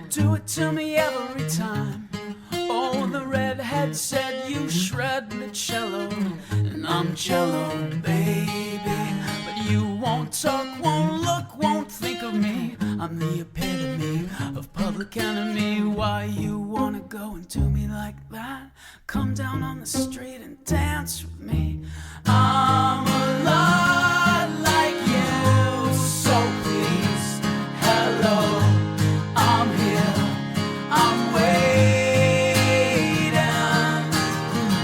do it to me every time. Oh, the redhead said you shred the cello, and I'm cello, baby. But you won't talk, won't look, won't think of me. I'm the epitome of public enemy. Why you wanna go and do me like that? Come down on the street and dance with me. I'm a lot like you, so please, hello, I'm here, I'm waiting.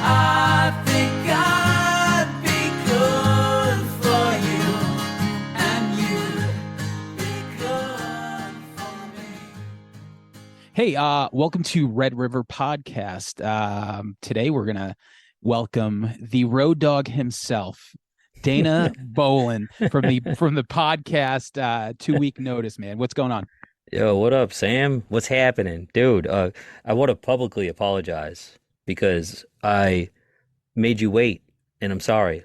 I think I'd be good for you, and you'd be good for me. Hey, welcome to Red River Podcast. Today we're gonna welcome the road dog himself, Dana Bollen from the podcast 2 Week Notice, man. What's going on? Yo, what up, Sam? What's happening? Dude, I want to publicly apologize because I made you wait, and I'm sorry.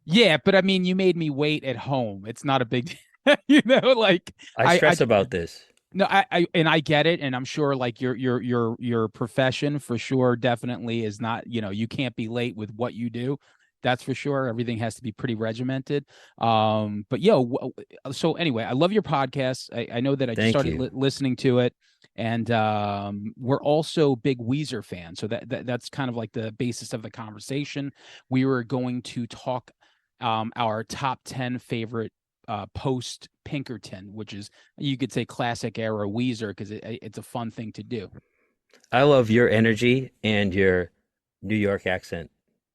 Yeah, but I mean, you made me wait at home. It's not a big deal, like I stress about this. No, I get it, and I'm sure like your profession for sure definitely is not, you can't be late with what you do. That's for sure. Everything has to be pretty regimented. But so anyway, I love your podcast. I know that I just Thank started you. listening to it, and we're also big Weezer fans. So that's kind of like the basis of the conversation. We were going to talk our top 10 favorite post Pinkerton, which is, you could say, classic era Weezer, because it's a fun thing to do. I love your energy and your New York accent.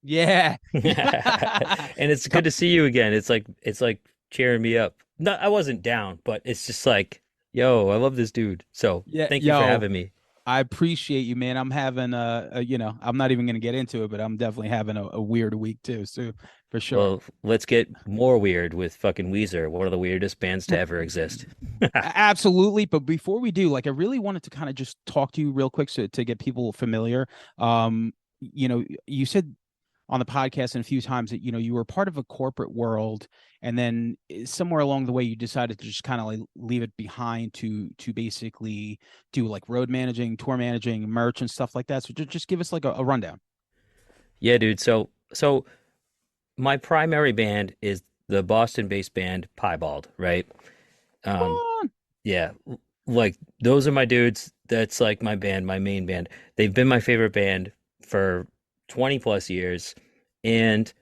Yeah. And it's good to see you again. It's like cheering me up. No, I wasn't down, but it's just like, yo, I love this dude. So Yeah, thank you for having me. I appreciate you, man. I'm having I'm not even going to get into it, but I'm definitely having a weird week too. So for sure. Well, let's get more weird with fucking Weezer, one of the weirdest bands to ever exist. Absolutely. But before we do, like, I really wanted to kind of just talk to you real quick to get people familiar. You said on the podcast and a few times that, you were part of a corporate world, and then somewhere along the way you decided to just kind of like leave it behind to basically do like road managing, tour managing, merch and stuff like that. So just give us like a rundown. Yeah, dude. So my primary band is the Boston-based band Piebald, right? Come Um, on. yeah, like those are my dudes. That's like my band, my main band. They've been my favorite band for 20 plus years. And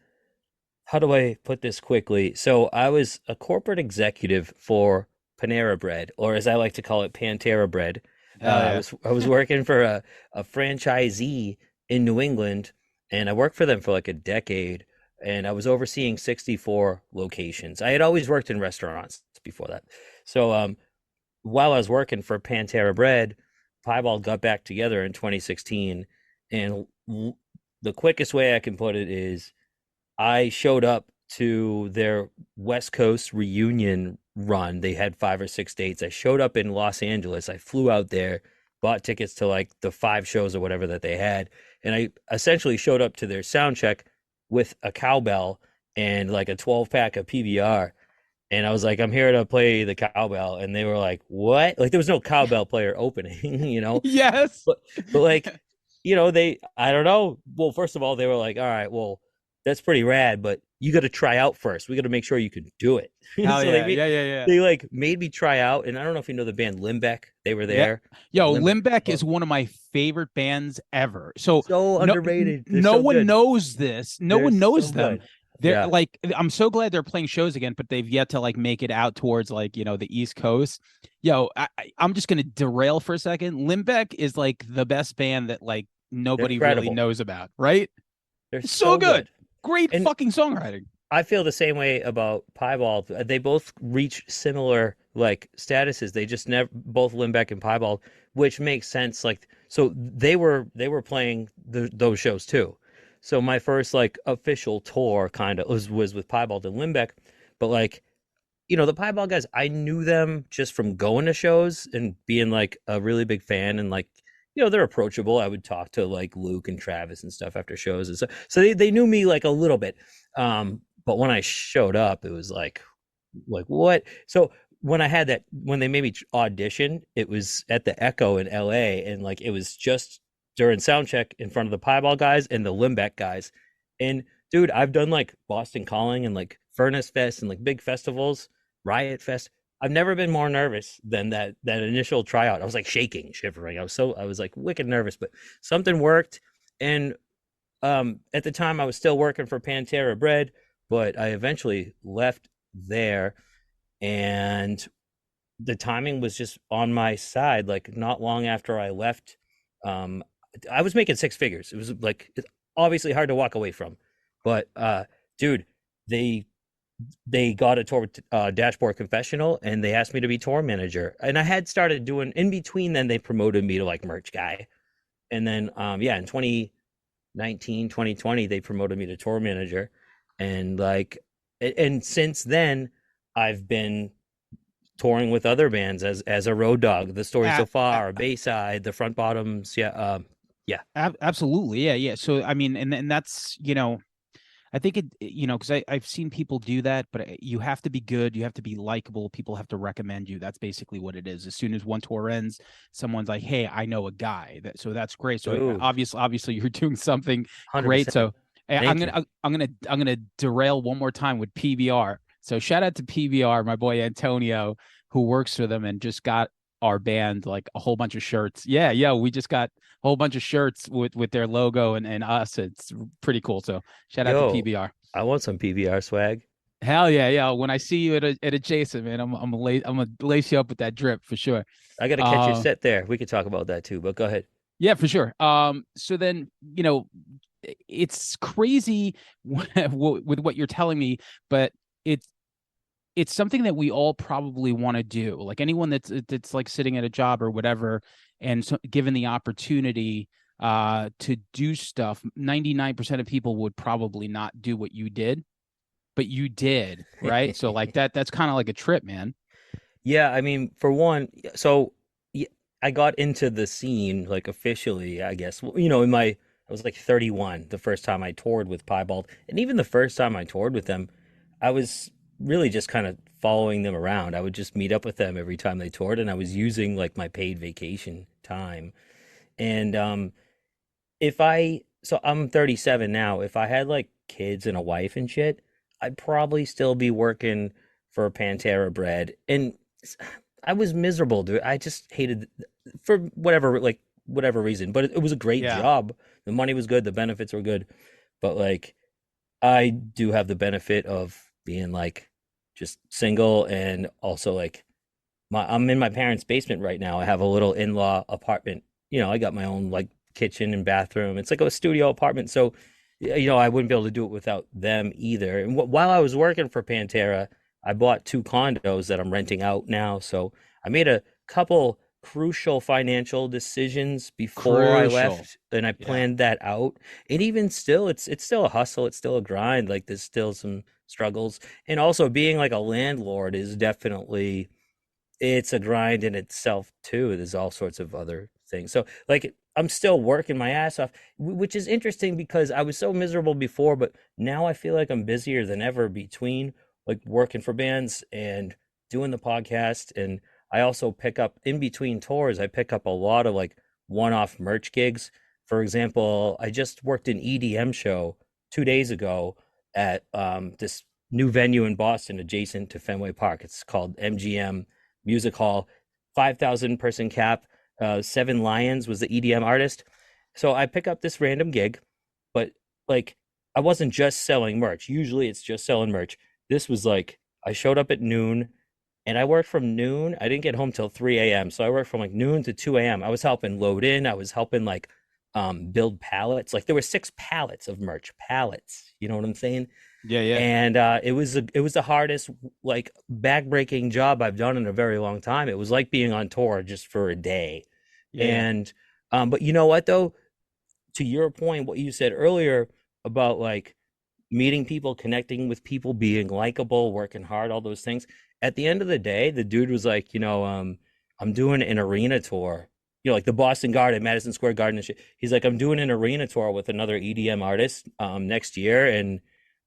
how do I put this quickly? So I was a corporate executive for Panera Bread, or as I like to call it, Pantera Bread. Hell I yeah. was working for a franchisee in New England, and I worked for them for like a decade, and I was overseeing 64 locations. I had always worked in restaurants before that. So while I was working for Pantera Bread, Piebald got back together in 2016, and the quickest way I can put it is I showed up to their West Coast reunion run. They had 5 or 6 dates. I showed up in Los Angeles. I flew out there, bought tickets to like the 5 shows or whatever that they had, and I essentially showed up to their sound check with a cowbell and like a 12 pack of PBR. And I was like, I'm here to play the cowbell. And they were like, what? Like there was no cowbell player opening, Yes. but like, I don't know. Well, first of all, they were like, all right, well, that's pretty rad, but you got to try out first. We got to make sure you can do it. Hell So yeah. Yeah. they like made me try out. And I don't know if you know the band Limbeck. They were Yeah. there. Yo, Limbeck. Limbeck is one of my favorite bands ever. So So underrated. They're no so one good. knows this. No They're one knows so them. good. They're Yeah. like, I'm so glad they're playing shows again, but they've yet to like make it out towards like, the East Coast. Yo, I'm just gonna derail for a second. Limbeck is like the best band that like They're nobody really incredible. knows about, right? They're It's so so good. good. Great And fucking songwriting. I feel the same way about Piebald. They both reach similar like statuses. They just never both Limbeck and Piebald, which makes sense. Like so they were playing those shows too. So my first like official tour kind of was with Piebald and Limbeck, but like the Piebald guys, I knew them just from going to shows and being like a really big fan, and like they're approachable. I would talk to like Luke and Travis and stuff after shows and stuff. So they knew me like a little bit. But when I showed up, it was like what? So when I had that, when they made me audition, it was at the Echo in LA, and like it was just during sound check in front of the Piebald guys and the Limbeck guys. And dude, I've done like Boston Calling and like Furnace Fest and like big festivals, Riot Fest. I've never been more nervous than that initial tryout. I was like shaking, shivering. I was like wicked nervous, but something worked. And at the time I was still working for Pantera Bread, but I eventually left there, and the timing was just on my side. Like not long after I left, um, I was making six figures. It was like it's obviously hard to walk away from, but dude, they they got a tour with Dashboard Confessional, and they asked me to be tour manager. And I had started doing in between. Then they promoted me to like merch guy, and then yeah, in 2019, 2020, they promoted me to tour manager, and like, and since then, I've been touring with other bands as a road dog. The Story So A- a- Far, Bayside, the Front Bottoms, yeah, yeah. Absolutely. Yeah. Yeah. So, I mean, and that's, I think because I've seen people do that, but you have to be good. You have to be likable. People have to recommend you. That's basically what it is. As soon as one tour ends, someone's like, "Hey, I know a guy." So that's great. So Ooh, obviously, you're doing something great. 100%. So I'm Thank you. gonna I'm gonna derail one more time with PBR. So shout out to PBR, my boy Antonio, who works for them and just got our band like a whole bunch of shirts. Yeah, yeah, we just got a whole bunch of shirts with their logo and us. It's pretty cool. So shout out to Yo, PBR. I want some PBR swag. Hell yeah, yeah. When I see you at a Jason, man, I'm gonna lace you up with that drip for sure. I got to catch your Uh, set there. We could talk about that too, but go ahead. yeah, for sure. So then it's crazy with what you're telling me, but it's it's something that we all probably want to do. Like anyone that's like sitting at a job or whatever, and so given the opportunity to do stuff, 99% of people would probably not do what you did, but you did, right? So like that's kind of like a trip, man. Yeah, I mean, for one, so yeah, I got into the scene like officially, I guess. Well, I was like 31 the first time I toured with Piebald, and even the first time I toured with them, I was really just kind of following them around. I would just meet up with them every time they toured, and I was using like my paid vacation time. And if I so I'm 37 now. If I had like kids and a wife and shit, I'd probably still be working for Pantera Bread. And I was miserable, dude. I just hated for whatever reason. But it was a great Yeah. job. The money was good, the benefits were good. But like I do have the benefit of being like just single, and also like I'm in my parents' basement right now. I have a little in-law apartment. I got my own like kitchen and bathroom. It's like a studio apartment. So, I wouldn't be able to do it without them either. And while I was working for Pantera, I bought two condos that I'm renting out now. So I made a couple crucial financial decisions before I Crucial. left, and I Yeah. planned that out. And even still, it's still a hustle. It's still a grind. Like there's still some struggles. And also being like a landlord is definitely it's a grind in itself too. There's all sorts of other things. So like I'm still working my ass off, which is interesting because I was so miserable before, but now I feel like I'm busier than ever between like working for bands and doing the podcast. And I also pick up in between tours, I pick up a lot of like one-off merch gigs. For example, I just worked an EDM show 2 days ago at this new venue in Boston adjacent to Fenway Park. It's called MGM Music Hall, 5,000 person cap. Seven Lions was the EDM artist. So I pick up this random gig, but like I wasn't just selling merch. Usually it's just selling merch. This was like I showed up at noon, and I worked from noon. I didn't get home till 3 a.m. So I worked from like noon to 2 a.m. I was helping load in. I was helping like build pallets. Like there were six pallets of merch. Pallets. You know what I'm saying? Yeah, yeah. And it was the hardest like backbreaking job I've done in a very long time. It was like being on tour just for a day. Yeah, yeah. And but you know what though, to your point, what you said earlier about like meeting people, connecting with people, being likable, working hard, all those things. At the end of the day, the dude was like, I'm doing an arena tour, like the Boston Garden, Madison Square Garden and shit. He's like, I'm doing an arena tour with another EDM artist next year, and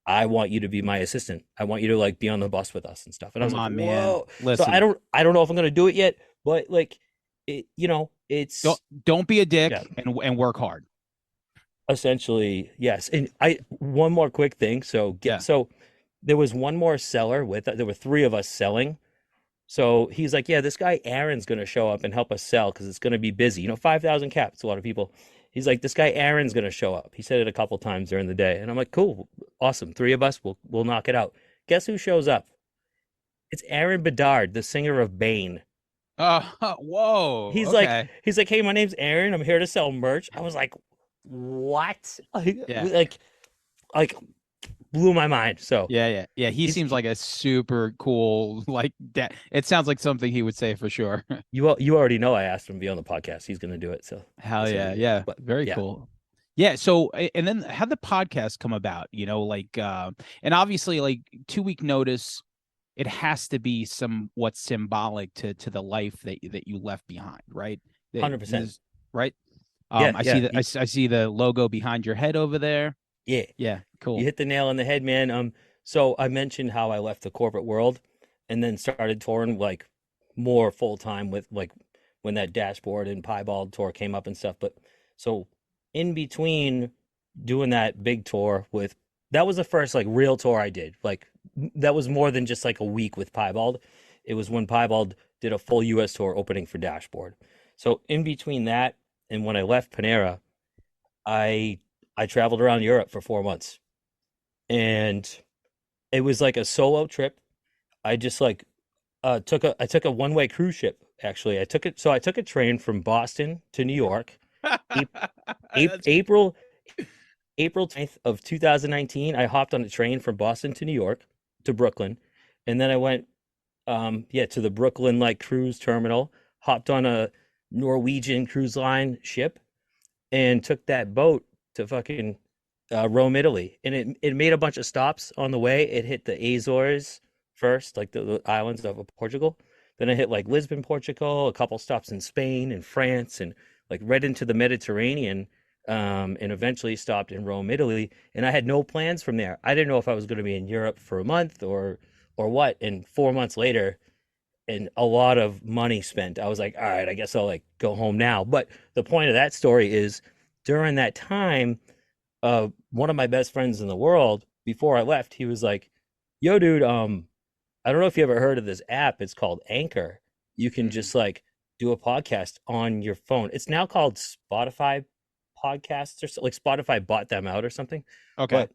I want you to be my assistant. I want you to like be on the bus with us and stuff. And I was Come like, on, man. whoa. So Listen, I don't know if I'm gonna do it yet, but like it, don't it's don't be a yeah, dick and work hard. essentially yes. And I one more quick thing. Yeah. So there was one more seller there were three of us selling. So he's like, yeah, this guy Aaron's gonna show up and help us sell because it's gonna be busy. 5,000 cap, it's a lot of people. He's like, this guy Aaron's gonna show up. He said it a couple times during the day, and I'm like, cool, awesome. Three of us, we'll knock it out. Guess who shows up? It's Aaron Bedard, the singer of Bane. Whoa. He's like, Okay. he's like, hey, my name's Aaron. I'm here to sell merch. I was like, what? Yeah. Like blew my mind. So Yeah. He he's seems like a super cool, like that. It sounds like something he would say for sure. you already know I asked him to be on the podcast. He's gonna do it. So Hell that's what yeah. we do. Yeah. But Very yeah, cool. Yeah. So, and then how the podcast come about, like, and obviously, like, 2 week notice, it has to be somewhat symbolic to the life that you left behind, right? 100%. Right. Yeah, I see yeah, the I see the logo behind your head over there. yeah. Yeah, You cool. hit the nail on the head, man. So I mentioned how I left the corporate world and then started touring like more full time with like when that dashboard and piebald tour came up and stuff. But so in between doing that big tour with that was the first like real tour I did. Like that was more than just like a week with piebald. It was when piebald did a full US tour opening for dashboard. So in between that and when I left Panera, I I traveled around Europe for 4 months and it was like a solo trip. I just like I took a one-way cruise ship actually. I took a train from Boston to New York. Ap- That's April 10th of 2019, I hopped on a train from Boston to New York to Brooklyn. And then I went to the Brooklyn like cruise terminal, hopped on a Norwegian cruise line ship and took that boat to fucking Rome, Italy, and it made a bunch of stops on the way. It hit the Azores first, like the islands of Portugal. Then it hit like Lisbon, Portugal, a couple stops in Spain and France, and like right into the Mediterranean, and eventually stopped in Rome, Italy. And I had no plans from there. I didn't know if I was going to be in Europe for a month or what. And 4 months later, and a lot of money spent. I was like, all right, I guess I'll like go home now. But the point of that story is during that time, one of my best friends in the world, before I left, he was like, yo, dude, I don't know if you ever heard of this app. It's called Anchor. You can Mm, just like do a podcast on your phone. It's now called Spotify podcasts or so, like Spotify bought them out or something. okay.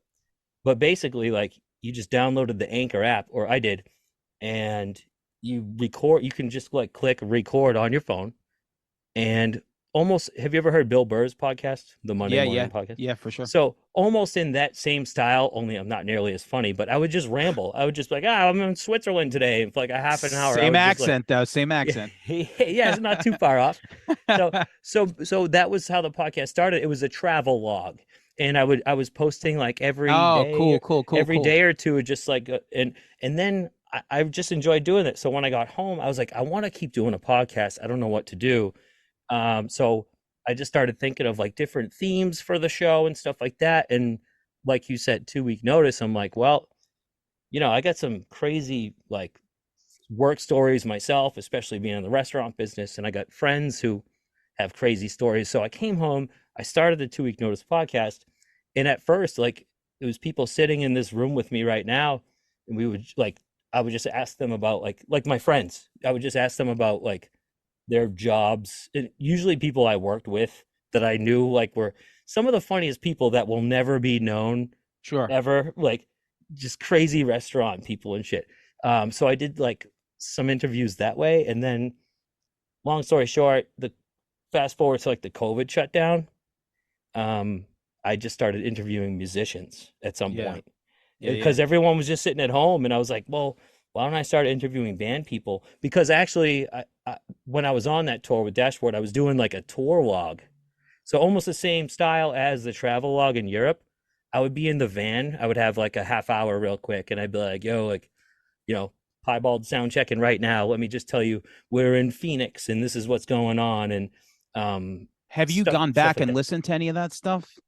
But basically like you just downloaded the Anchor app, or I did, and you can just like click record on your phone and almost have you ever heard Bill Burr's podcast, the Monday Yeah. morning podcast? Yeah, for sure. So almost in that same style, only I'm not nearly as funny, but I would just ramble. I would just be like, I'm in Switzerland today. And for like a half an hour, I Same would just like, accent though, same yeah, accent. yeah, it's not too far off. So, so that was how the podcast started. It was a travel log, and I was posting like Oh, cool. every day or two, just like, and then I just enjoyed doing it. So when I got home, I was like, I want to keep doing a podcast. I don't know what to do. So I just started thinking of like different themes for the show and stuff like that. And like you said, 2 week notice, I'm like, well, I got some crazy like work stories myself, especially being in the restaurant business. And I got friends who have crazy stories. So I came home, I started the 2 week notice podcast. And at first, like it was people sitting in this room with me right now. And we would like, I would just ask them about like my friends. I would just ask them about like their jobs. And usually people I worked with that I knew like were some of the funniest people that will never be known Sure. ever, like just crazy restaurant people and shit. So I did like some interviews that way. And then long story short, the fast forward to like the COVID shutdown, I just started interviewing musicians at some Yeah. point Yeah. because everyone was just sitting at home, and I was like, well, why don't I start interviewing band people? Because actually, when I was on that tour with Dashboard, I was doing like a tour log, so almost the same style as the travel log in Europe. I would be in the van. I would have like a half hour real quick, and I'd be like, yo, like, piebald sound checking right now. Let me just tell you, we're in Phoenix, and this is what's going on, and Have you gone stuff back like and that. listened to any of that stuff?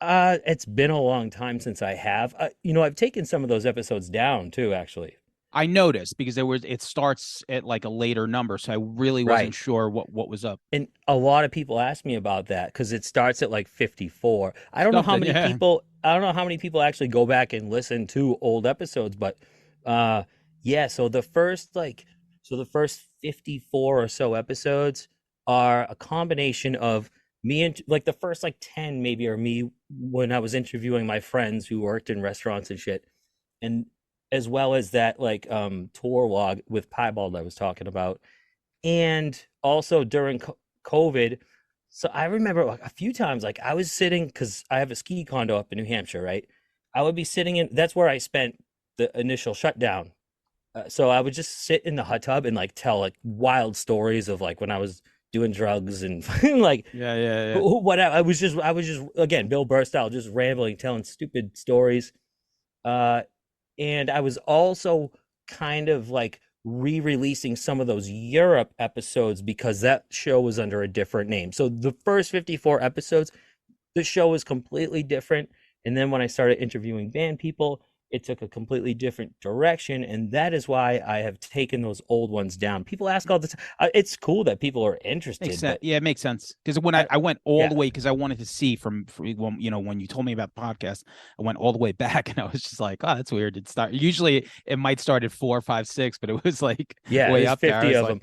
It's been a long time since I have. I've taken some of those episodes down too, actually. I noticed because it starts at like a later number, so I really wasn't Right. sure what was up. And a lot of people ask me about that because it starts at like 54. Something, yeah. I don't know how many people actually go back and listen to old episodes, but uh yeah, so the first 54 or so episodes are a combination of me and like the first like 10 maybe are me when I was interviewing my friends who worked in restaurants and shit. And as well as that like tour log with Piebald I was talking about. And also during COVID, so I remember like a few times, like I was sitting because I have a ski condo up in New Hampshire, right? I would be sitting in, that's where I spent the initial shutdown. So I would just sit in the hot tub and like tell like wild stories of like when I was doing drugs and like Yeah, yeah, yeah. whatever. I was just again, Bill Burr style, just rambling, telling stupid stories. Uh, and I was also kind of like re-releasing some of those Europe episodes because that show was under a different name. So the first 54 episodes, the show was completely different. And then when I started interviewing band people, it took a completely different direction. And that is why I have taken those old ones down. People ask all the time. It's cool that people are Makes interested, sense. but Yeah, it makes sense. Because when I went all yeah, the way, because I wanted to see when you told me about the podcast, I went all the way back and I was just like, oh, that's weird. Usually it might start at 4, 5, 6, but it was like yeah, way there's up there. I 50 was of like,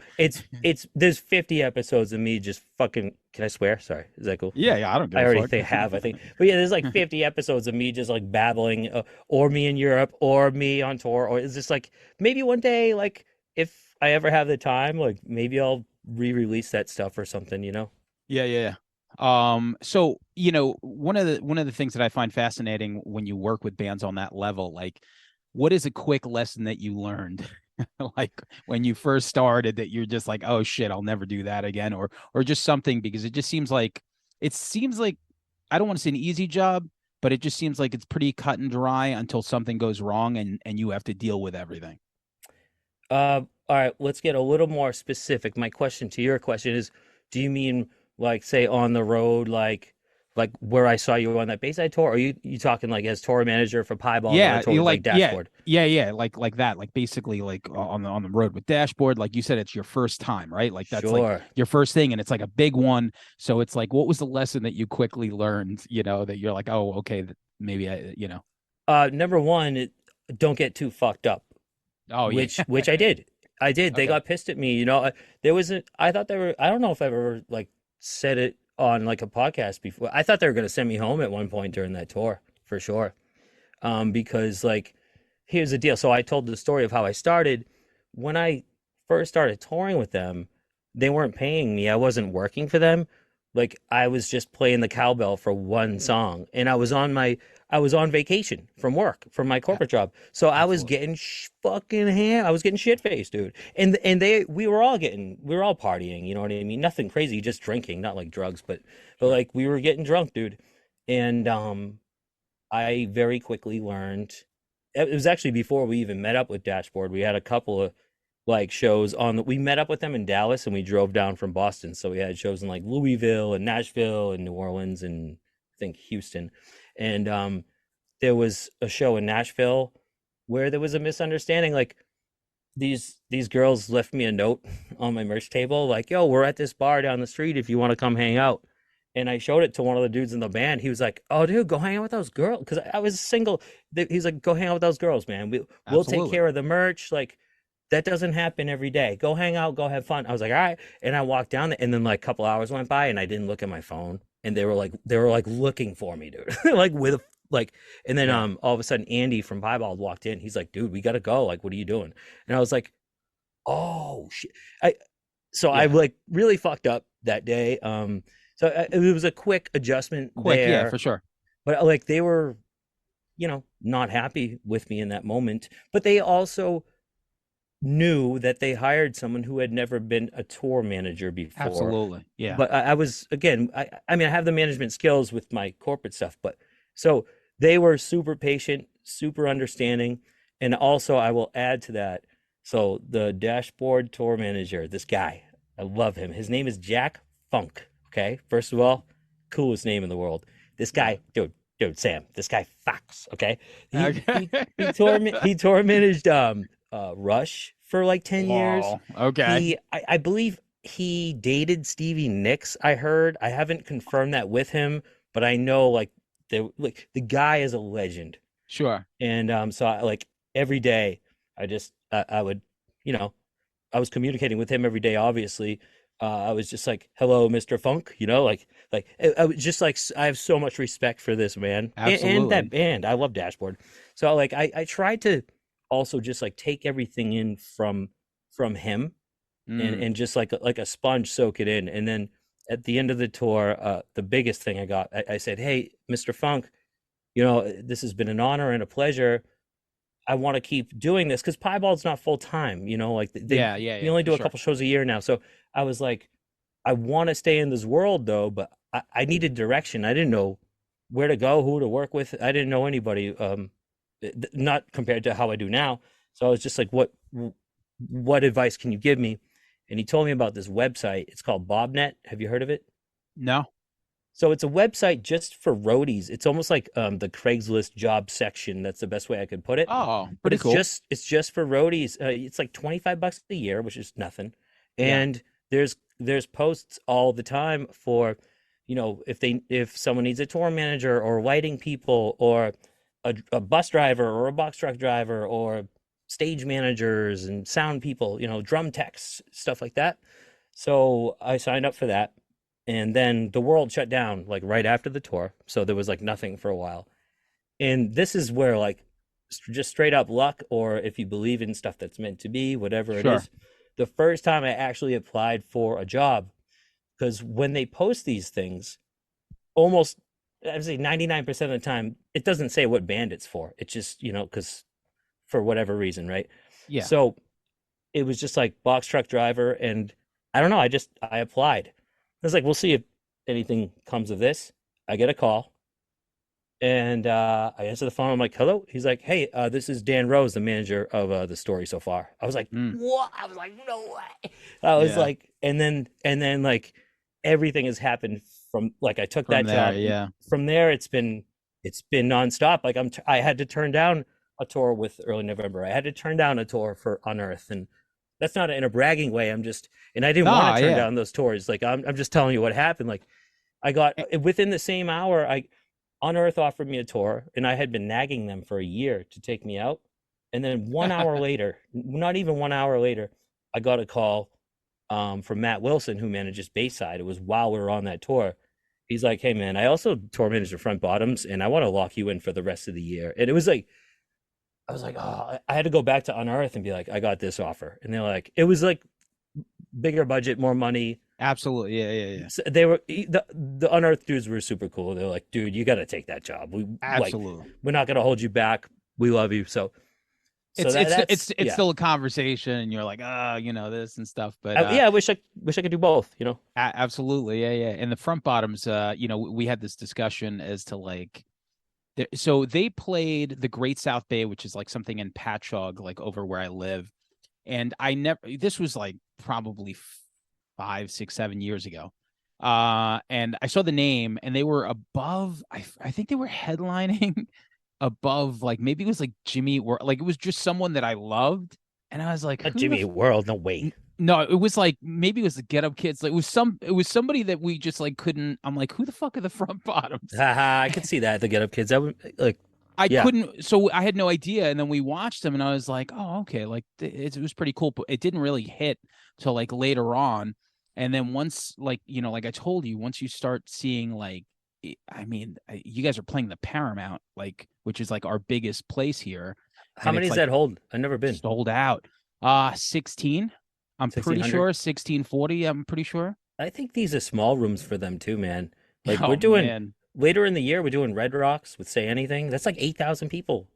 them. There's 50 episodes of me just fucking, can I swear? Sorry. Is that cool? yeah, I don't give I a already fuck. I think. But yeah, there's like 50 episodes of me just like babbling, or me in Europe, or me on tour, or is this like maybe one day, like if I ever have the time, like maybe I'll re-release that stuff or something, you know? Yeah, yeah, yeah. So one of the things that I find fascinating when you work with bands on that level, like, what is a quick lesson that you learned, like when you first started, that you're just like, oh shit, I'll never do that again, or just something, because it seems like I don't want to say an easy job, but it just seems like it's pretty cut and dry until something goes wrong and you have to deal with everything. All right, let's get a little more specific. My question to your question is, do you mean like say on the road, like where I saw you on that Bayside tour, or you talking like as tour manager for Piebald on a Yeah, tour you with like like yeah, Dashboard? yeah, like that, like basically like on the road with Dashboard, like you said, it's your first time, right? Like that's like Sure. your first thing, and it's like a big one. So it's like, what was the lesson that you quickly learned? That you're like, oh, okay, maybe I. Number one, don't get too fucked up. Oh yeah, Which I did. I did. They okay, got pissed at me. There was a. I thought they were. I don't know if I've ever like said it on like a podcast before. I thought they were gonna send me home at one point during that tour for sure. Because like, here's the deal. So I told the story of how I started. When I first started touring with them, they weren't paying me. I wasn't working for them. Like I was just playing the cowbell for one song, and I was on vacation from work from my A- corporate job. So I was absolutely, getting fucking ham. I was getting shit faced, dude. And we were all partying. You know what I mean? Nothing crazy, just drinking, not like drugs, but sure. like we were getting drunk, dude. And I very quickly learned. It was actually before we even met up with Dashboard. We had a couple of like shows we met up with them in Dallas and we drove down from Boston. So we had shows in like Louisville and Nashville and New Orleans and I think Houston. And there was a show in Nashville where there was a misunderstanding. Like these girls left me a note on my merch table, like, yo, we're at this bar down the street if you want to come hang out. And I showed it to one of the dudes in the band. He was like, "Oh, dude, go hang out with those girls." Because I was single. He's like, "Go hang out with those girls, man. We'll take Absolutely. care of the merch. Like, that doesn't happen every day. Go hang out, go have fun." I was like, "All right." And I walked down there, and then like a couple hours went by, and I didn't look at my phone, and they were like looking for me, dude, like with like. And then Yeah, all of a sudden, Andy from Piebald walked in. He's like, "Dude, we gotta go. Like, what are you doing?" And I was like, "Oh shit." I yeah, like really fucked up that day. So it was a quick adjustment quick, yeah, for there, sure. but like they were, not happy with me in that moment. But they also knew that they hired someone who had never been a tour manager before. Absolutely, yeah. But I was again, I mean, I have the management skills with my corporate stuff, but so they were super patient, super understanding, and also I will add to that. So the Dashboard tour manager, this guy, I love him. His name is Jack Funk. Okay, first of all, coolest name in the world. This Yeah. guy, dude. dude, Sam, this guy fucks. Okay, Okay. he tormented Rush for like 10 years. Whoa. Okay. I believe he dated Stevie Nicks. I heard. I haven't confirmed that with him, but I know the guy is a legend. Sure. And so like every day, I would, you know, I was communicating with him every day. Obviously, I was just like, "Hello, Mr. Funk," I was just like, I have so much respect for this man and that Absolutely. band. I love Dashboard. So like, I tried to also just like take everything in from him Mm. and just like a sponge, soak it in. And then at the end of the tour, the biggest thing I got, I said, "Hey, Mr. Funk, this has been an honor and a pleasure. I want to keep doing this because Piebald's not full time, like Yeah, yeah, we yeah, only for do a sure. couple shows a year now." So I was like, I want to stay in this world though, but I needed direction. I didn't know where to go, who to work with. I didn't know anybody, not compared to how I do now. So I was just like, what advice can you give me? And he told me about this website. It's called Bobnet. Have you heard of it? No. So it's a website just for roadies. It's almost like the Craigslist job section. That's the best way I could put it. Oh, But pretty cool. it's just for roadies. It's like $25 a year, which is nothing. Yeah. And there's posts all the time for, if someone needs a tour manager or lighting people or a bus driver or a box truck driver or stage managers and sound people, drum techs, stuff like that. So I signed up for that. And then the world shut down like right after the tour. So there was like nothing for a while. And this is where like just straight up luck, or if you believe in stuff that's meant to be, whatever it Sure. is, the first time I actually applied for a job, because when they post these things, almost I would say 99% of the time, it doesn't say what band it's for. It's just, because for whatever reason, right? Yeah. So it was just like box truck driver, and I don't know, I applied. I was like, we'll see if anything comes of this. I get a call, and I answer the phone. I'm like, hello. He's like, hey, this is Dan Rose, the manager of the story so far. I was like, Mm. what? I was like, no way. I was Yeah. like, and then like everything has happened from like I took From that there, job. yeah. From there, it's been nonstop. Like I had to turn down a tour with Early November. I had to turn down a tour for Unearth, and that's not in a bragging way. And I didn't want Nah, to turn yeah. down those tours. Like I'm just telling you what happened. Like I got Eh, within the same hour, Unearth offered me a tour, and I had been nagging them for a year to take me out. And then 1 hour later, not even 1 hour later, I got a call from Matt Wilson, who manages Bayside. It was while we were on that tour. He's like, "Hey man, I also tour manage the Front Bottoms, and I want to lock you in for the rest of the year." And it was like, I was like, oh, I had to go back to Unearth and be like, I got this offer, and they're like, it was like bigger budget, more money. Absolutely. Yeah, yeah, yeah. So they were the Unearthed dudes were super cool. They're like, dude, you got to take that job. Absolutely. We're not gonna hold you back. We love you. So It's that it's that's it's yeah. still a conversation, and you're like, this and stuff. But Yeah, I wish I could do both. absolutely, yeah, yeah. And the front bottoms, we had this discussion as to like, so they played the Great South Bay, which is like something in Patchogue, like over where I live. And I never, this was like probably 5, 6, 7 years ago. And I saw the name, and they were above. I think they were headlining above, like maybe it was like Jimmy, or like it was just someone that I loved, and I was like, Not who the Jimmy World, no way. no, it was like maybe it was the Get Up Kids. Like it was somebody that we just like couldn't. I'm like, who the fuck are the front bottoms? Haha, I could see that the Get Up Kids. I would like, I yeah. couldn't, so I had no idea. And then we watched them, and I was like, oh, okay, like it was pretty cool, but it didn't really hit till like later on. And then once, like, like I told you, once you start seeing like, I mean, you guys are playing the Paramount, like, which is like our biggest place here, How and many it's does like that hold? I've never been. sold out. 16. I'm pretty 1600. sure 1640. I'm pretty sure. I think these are small rooms for them too, man. Like we're Oh doing man. later in the year, we're doing Red Rocks with Say Anything. That's like 8,000 people.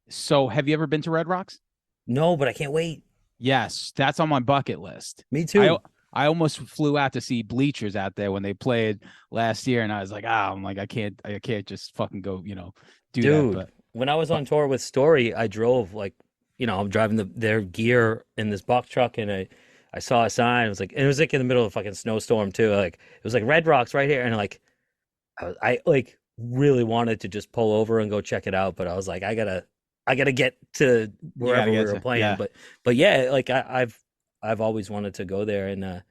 So have you ever been to Red Rocks? No, but I can't wait. Yes, that's on my bucket list. Me I too. I almost flew out to see Bleachers out there when they played last year, and I was like, I'm like, I can't just fucking go, do that. Dude, when I was But on tour with Story, I drove like, I'm driving their gear in this box truck, and I saw a sign. It was like in the middle of a fucking snowstorm too. Like it was like Red Rocks right here, and like I like really wanted to just pull over and go check it out, but I was like, I gotta get to You gotta wherever we get were to, playing. yeah. But yeah, like I've always wanted to go there, and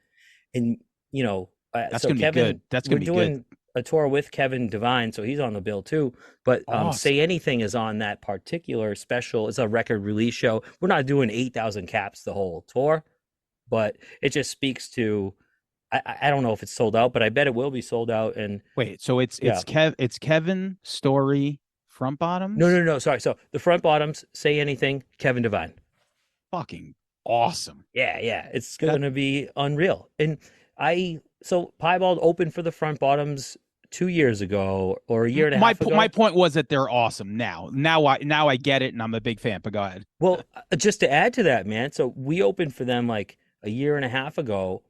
you know, That's so gonna be good. Kevin, That's we're gonna be good. doing a tour with Kevin Devine, so he's on the bill too. But Awesome. Say Anything is on that particular special. It's a record release show. We're not doing 8,000 caps the whole tour, but it just speaks to. I don't know if it's sold out, but I bet it will be sold out. And Wait, so yeah, it's Kevin Story Front no, Bottoms? no, no, sorry. So the front bottoms, Say Anything, Kevin Devine. Fucking awesome. Yeah, it's That gonna be unreal. And so Piebald opened for the front bottoms 2 years ago or a year and a half my ago. point was that they're awesome now. Now I get it, and I'm a big fan. But go ahead. Well, just to add to that, man, so we opened for them like a year and a half ago,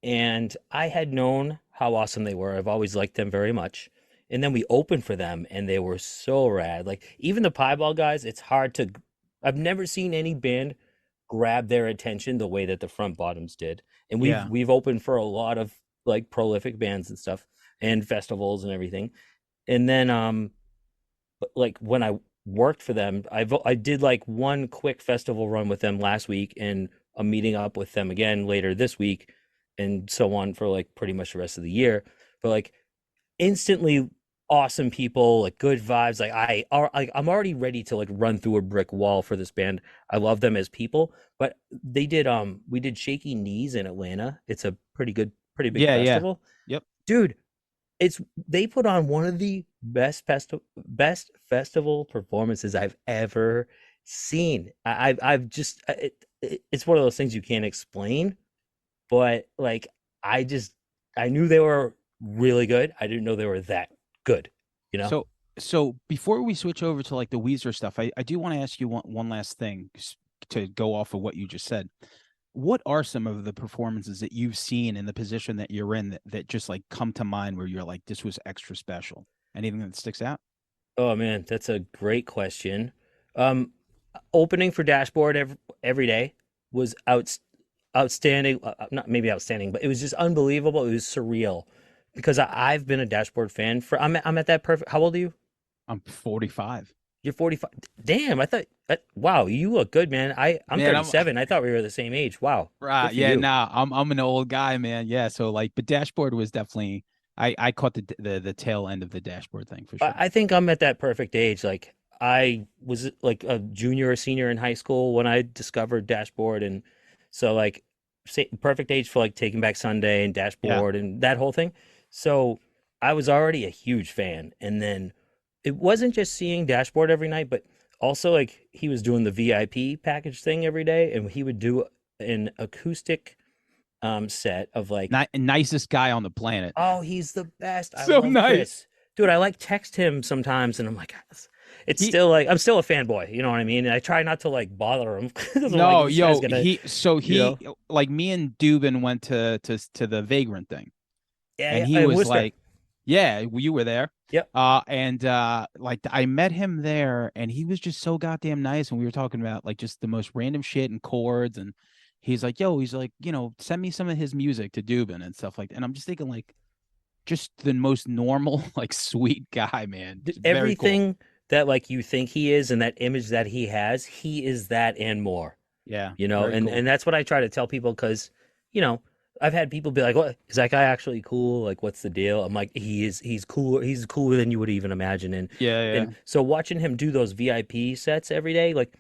and I had known how awesome they were. I've always liked them very much. And then we opened for them, and they were so rad. Like even the Piebald guys, it's hard to. I've never seen any band grab their attention the way that the front bottoms did. And Yeah. we've opened for a lot of like prolific bands and stuff and festivals and everything. And then like when I worked for them, I did like one quick festival run with them last week, and I'm meeting up with them again later this week, and so on for like pretty much the rest of the year. But like instantly awesome people, like good vibes. I'm already ready to like run through a brick wall for this band. I love them as people. But we did Shaky Knees in Atlanta. It's a pretty big Yeah. festival. Yep. Dude, they put on one of the best festival performances I've ever seen. I've just it's one of those things you can't explain, but like I knew they were really good. I didn't know they were that good, you know? So before we switch over to like the Weezer stuff, I do want to ask you one last thing to go off of what you just said. What are some of the performances that you've seen in the position that you're in that just like come to mind where you're like, this was extra special? Anything that sticks out? Oh man, that's a great question. Um, Opening for Dashboard every day was outstanding. Not maybe outstanding, but it was just unbelievable. It was surreal because I've been a Dashboard fan for. I'm at that perfect. How old are you? I'm 45. You're 45. Damn, I thought. Wow, you look good, man. I'm Man, I'm 37. I thought we were the same age. Wow, right. good for Yeah, you. nah, I'm an old guy, man. Yeah, so like, but Dashboard was definitely I caught the tail end of the Dashboard thing for sure. I think I'm at that perfect age. Like I was like a junior or senior in high school when I discovered Dashboard, and so like perfect age for like Taking Back Sunday and Yeah. Dashboard and that whole thing. So I was already a huge fan, and then it wasn't just seeing Dashboard every night, but also like he was doing the VIP package thing every day, and he would do an acoustic set of like, Nicest guy on the planet. oh, he's the best. I So love nice. Chris. Dude, I like text him sometimes and I'm like, it's He still like I'm still a fanboy, you know what I mean? And I try not to like bother him because I'm like, no, this guy's yo, gonna, you he know, like me and Dubin went to the Vagrant thing, yeah, and yeah, he and was Worcester. like, yeah, you were there. Yep. And like I met him there, and he was just so goddamn nice, and we were talking about like just the most random shit and chords, and he's like, yo, he's like, send me some of his music to Dubin and stuff like that. And I'm just thinking like just the most normal, like sweet guy, man. Just very cool. Everything that like you think he is and that image that he is that and more. Yeah, You know, very cool. and that's what I try to tell people because, you know, I've had people be like, "What is that guy actually cool? Like, what's the deal?" I'm like, He's cool. He's cooler than you would even imagine." Yeah. And so watching him do those VIP sets every day, like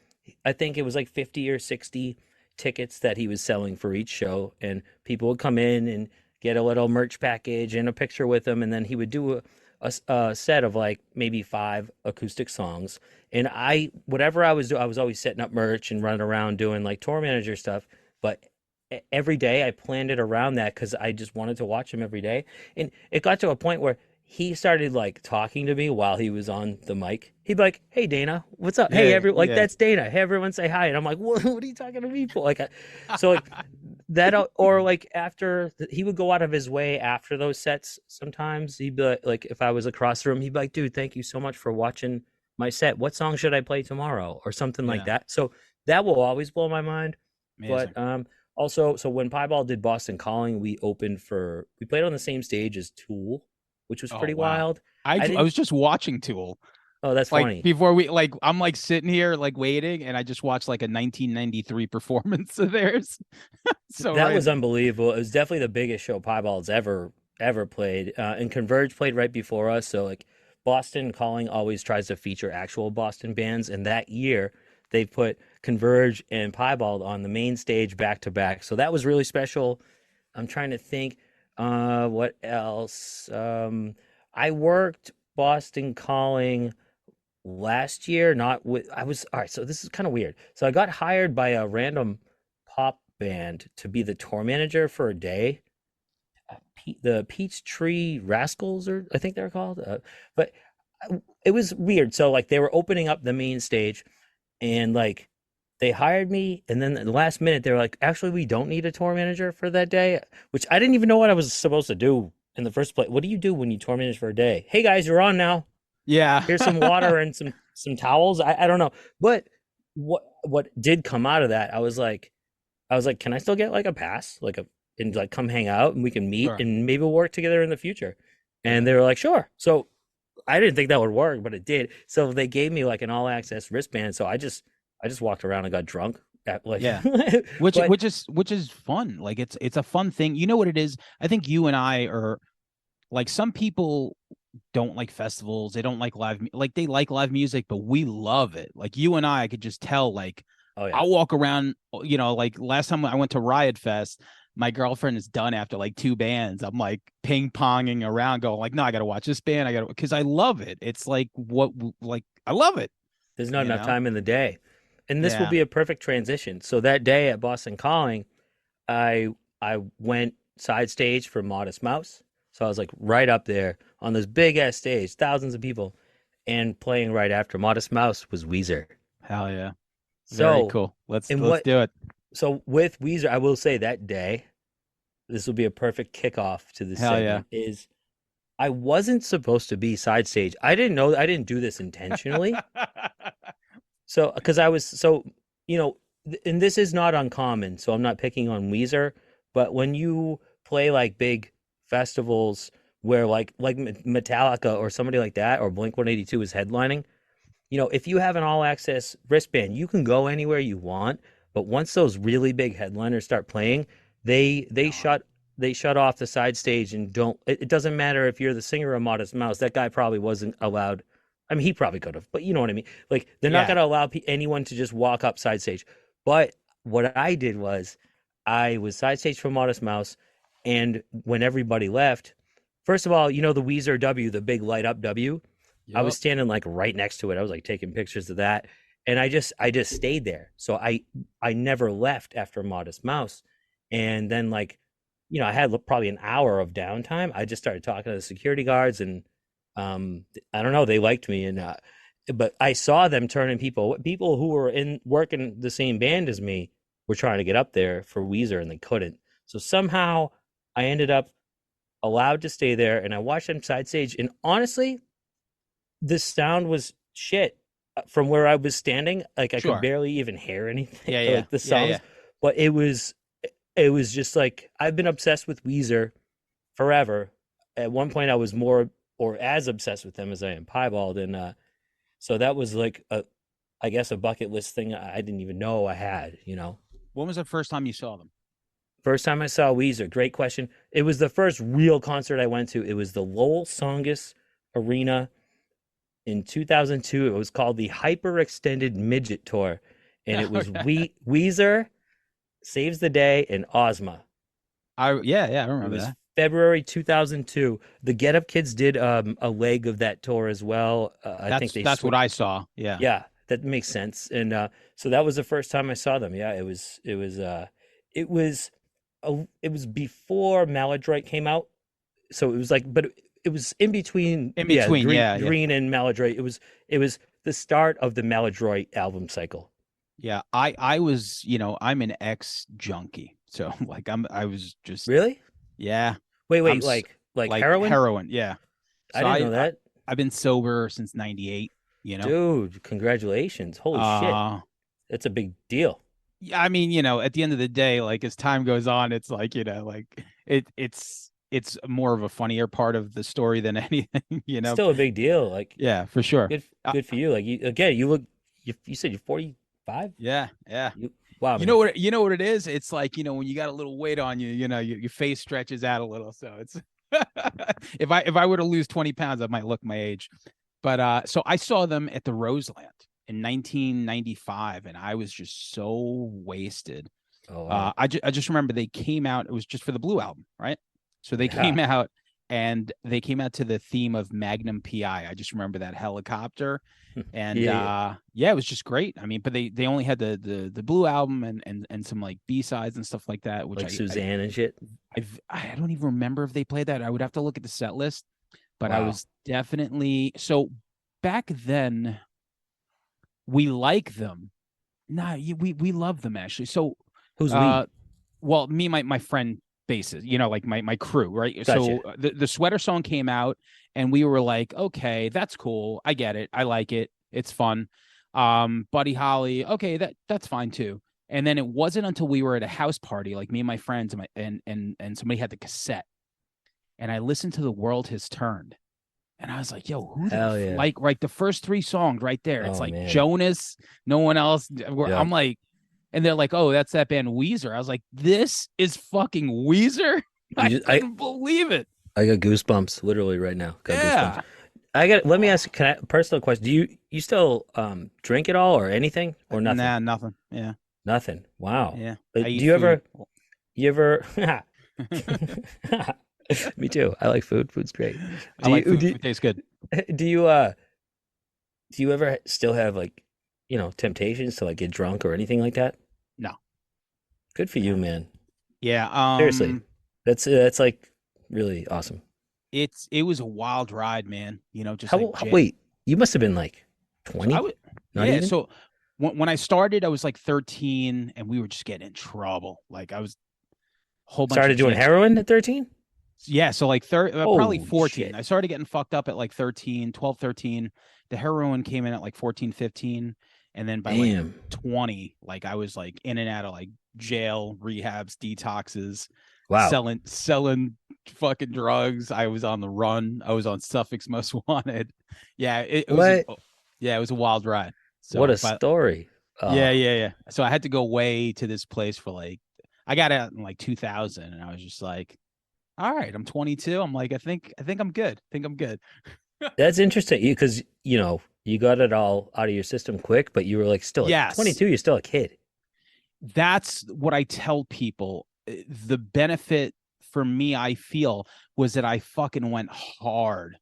I think it was like 50 or 60 tickets that he was selling for each show, and people would come in and get a little merch package and a picture with him, and then he would do a set of like maybe 5 acoustic songs. And whatever I was doing, I was always setting up merch and running around doing like tour manager stuff. But every day I planned it around that because I just wanted to watch him every day. And it got to a point where he started like talking to me while he was on the mic. He'd be like, "Hey Dana, what's up? Hey like Yeah. that's Dana. Hey everyone, say hi." And I'm like, What are you talking to me for?" Like, so like that, or like after he would go out of his way after those sets. Sometimes he'd be like, if I was across the room, he'd be like, "Dude, thank you so much for watching my set. What song should I play tomorrow?" Or something like Yeah. that. So that will always blow my mind. Amazing. But also, so when Piebald did Boston Calling, we played on the same stage as Tool, which was Oh pretty wow. wild. I I I didn't. was just watching Tool. Oh, that's Like funny. before we like I'm like sitting here like waiting and I just watched like a 1993 performance of theirs. So That was random. unbelievable. It was definitely the biggest show Piebald's ever played. And Converge played right before us. So like Boston Calling always tries to feature actual Boston bands, and that year they put Converge and Piebald on the main stage back to back. So that was really special. I'm trying to think what else. I worked Boston Calling last year, not with I was all right, so this is kind of weird. So I got hired by a random pop band to be the tour manager for a day. The Peach Tree Rascals, or I think they're called. But it was weird. So like they were opening up the main stage, and like they hired me, and then at the last minute they were like, actually, we don't need a tour manager for that day, which I didn't even know what I was supposed to do in the first place. What do you do when you tour manage for a day? Hey guys, you're on now. Yeah. Here's some water and some towels. I don't know. But what did come out of that, I was like, can I still get like a pass? And like come hang out and we can meet Sure. and maybe we'll work together in the future. And Yeah. they were like, sure. So I didn't think that would work, but it did. So they gave me like an all access wristband. So I just walked around and got drunk at like Yeah. Which but which is fun. Like it's a fun thing. You know what it is? I think you and I are like some people don't like festivals. They don't like like they like live music, but we love it. Like you and I could just tell like oh yeah. I'll walk around, like last time I went to Riot Fest, my girlfriend is done after like two bands. I'm like ping ponging around, going like, no, I got to watch this band. Because I love it. It's like like I love it, There's not you enough know? time in the day. And this will Yeah. be a perfect transition. So that day at Boston Calling, I I went side stage for Modest Mouse. So I was like right up there on this big ass stage, thousands of people, and playing right after Modest Mouse was Weezer. Hell yeah. Very So, cool. Let's and let's what do it. so with Weezer, I will say that day, this will be a perfect kickoff to this Hell yeah. segment, is I wasn't supposed to be side stage. I didn't do this intentionally. So, because I was so, and this is not uncommon, so I'm not picking on Weezer, but when you play like big festivals where like Metallica or somebody like that or Blink-182 is headlining, if you have an all access wristband, you can go anywhere you want. But once those really big headliners start playing, they Gone. shut off the side stage and don't. It doesn't matter if you're the singer of Modest Mouse. That guy probably wasn't allowed. I mean, he probably could have, but you know what I mean. Like they're not Yeah. gonna allow anyone to just walk up side stage. But what I did was, I was side stage for Modest Mouse, and when everybody left, first of all, the Weezer W, the big light up W. I was Yep. standing like right next to it. I was like taking pictures of that. And I just stayed there. So I never left after Modest Mouse. And then like, I had probably an hour of downtime. I just started talking to the security guards and I don't know, they liked me and but I saw them turning people who were in working the same band as me were trying to get up there for Weezer and they couldn't. So somehow I ended up allowed to stay there and I watched them side stage and honestly the sound was shit from where I was standing. Like I could Sure. barely even hear anything, Yeah, yeah. like the Yeah, yeah. songs. But it was just like I've been obsessed with Weezer forever. At one point, I was more or as obsessed with them as I am Piebald, and so that was like I guess a bucket list thing I didn't even know I had. When was the first time you saw them? First time I saw Weezer, great question. It was the first real concert I went to. It was the Lowell Songus Arena in 2002. It was called the Hyper Extended Midget Tour, and it was Weezer, Saves the Day, and Ozma. Yeah, I It remember was that. February 2002. The Get Up Kids did a leg of that tour as well. I think they That's what switched. I saw. Yeah. Yeah, that makes sense. And so that was the first time I saw them. Yeah, it was it was before Maladroit came out. So it was like, but it was in between, In yeah, between, Green yeah, yeah. Green and Maladroit. It was the start of the Maladroit album cycle. Yeah. I was, I'm an ex junkie. So like I was just Really? yeah. Wait, I'm wait, like like heroin? heroin, yeah. I So didn't know that. I've been sober since 98, you know. Dude, congratulations. Holy shit. Uh That's a big deal. yeah, I mean, at the end of the day, like as time goes on, it's like, like it's it's more of a funnier part of the story than anything, you know. Still a big deal. Like Yeah, for sure. good for you. Like you again, you look. You said you're 45. Yeah, yeah. You wow, You man. know what it is? It's like, when you got a little weight on you, your face stretches out a little. So it's if I were to lose 20 pounds, I might look my age. But so I saw them at the Roseland in 1995, and I was just so wasted. Oh wow. I just remember they came out. It was just for the Blue album, right? So they Yeah. came out, and they came out to the theme of Magnum PI. I just remember that helicopter, and Yeah. yeah, it was just great. I mean, but they only had the Blue album and some like B-sides and stuff like that, which Like Suzanne and shit. I don't even remember if they played that. I would have to look at the set list, but I Wow. was definitely so back then. We like them. Nah, we love them actually. So Who's we? well, me and my friend bases, like my crew, right? Gotcha. So the sweater song came out, and we were like, okay, that's cool. I get it. I like it. It's fun. Buddy Holly, okay, that's fine too. And then it wasn't until we were at a house party, like me and my friends, and somebody had the cassette, and I listened to The World Has Turned, and I was like, yo, who the Hell yeah. like the first three songs right there. It's Oh like man. Jonas, no one else. Yeah. I'm like, and they're like, oh, that's that band Weezer. I was like, this is fucking Weezer. I couldn't believe it. I got goosebumps literally right now. Got Yeah. goosebumps. Let me ask, can I personal question? Do you still drink at all or anything or nothing? Nah, nothing. Yeah. Nothing. Wow. Yeah. Do I eat you ever food. Me too. I like food. Food's great. I like food. Food tastes good. Do you ever still have like, temptations to like get drunk or anything like that? No. Good for you, man. Yeah. Seriously. That's like really awesome. It was a wild ride, man. Just like Wait, you must have been like 20? So Not yeah. even? So when I started, I was like 13, and we were just getting in trouble. Like I was a whole bunch Started of doing chicks. heroin at 13? Yeah, so like probably Oh 14. shit. I started getting fucked up at like 13, 12, 13. The heroin came in at like 14, 15. And then by like Damn. 20, like I was like in and out of like jail, rehabs, detoxes, Wow. selling fucking drugs. I was on the run. I was on Suffolk's Most Wanted. Yeah, it was it was a wild ride. So What a story. yeah. So I had to go away to this place for like I got out in like 2000, and I was just like, all right, I'm 22. I'm like, I think I'm good. I think I'm good. That's interesting because, you got it all out of your system quick, but you were like still Yes. 22, you're still a kid. That's what I tell people. The benefit for me, I feel, was that I fucking went hard.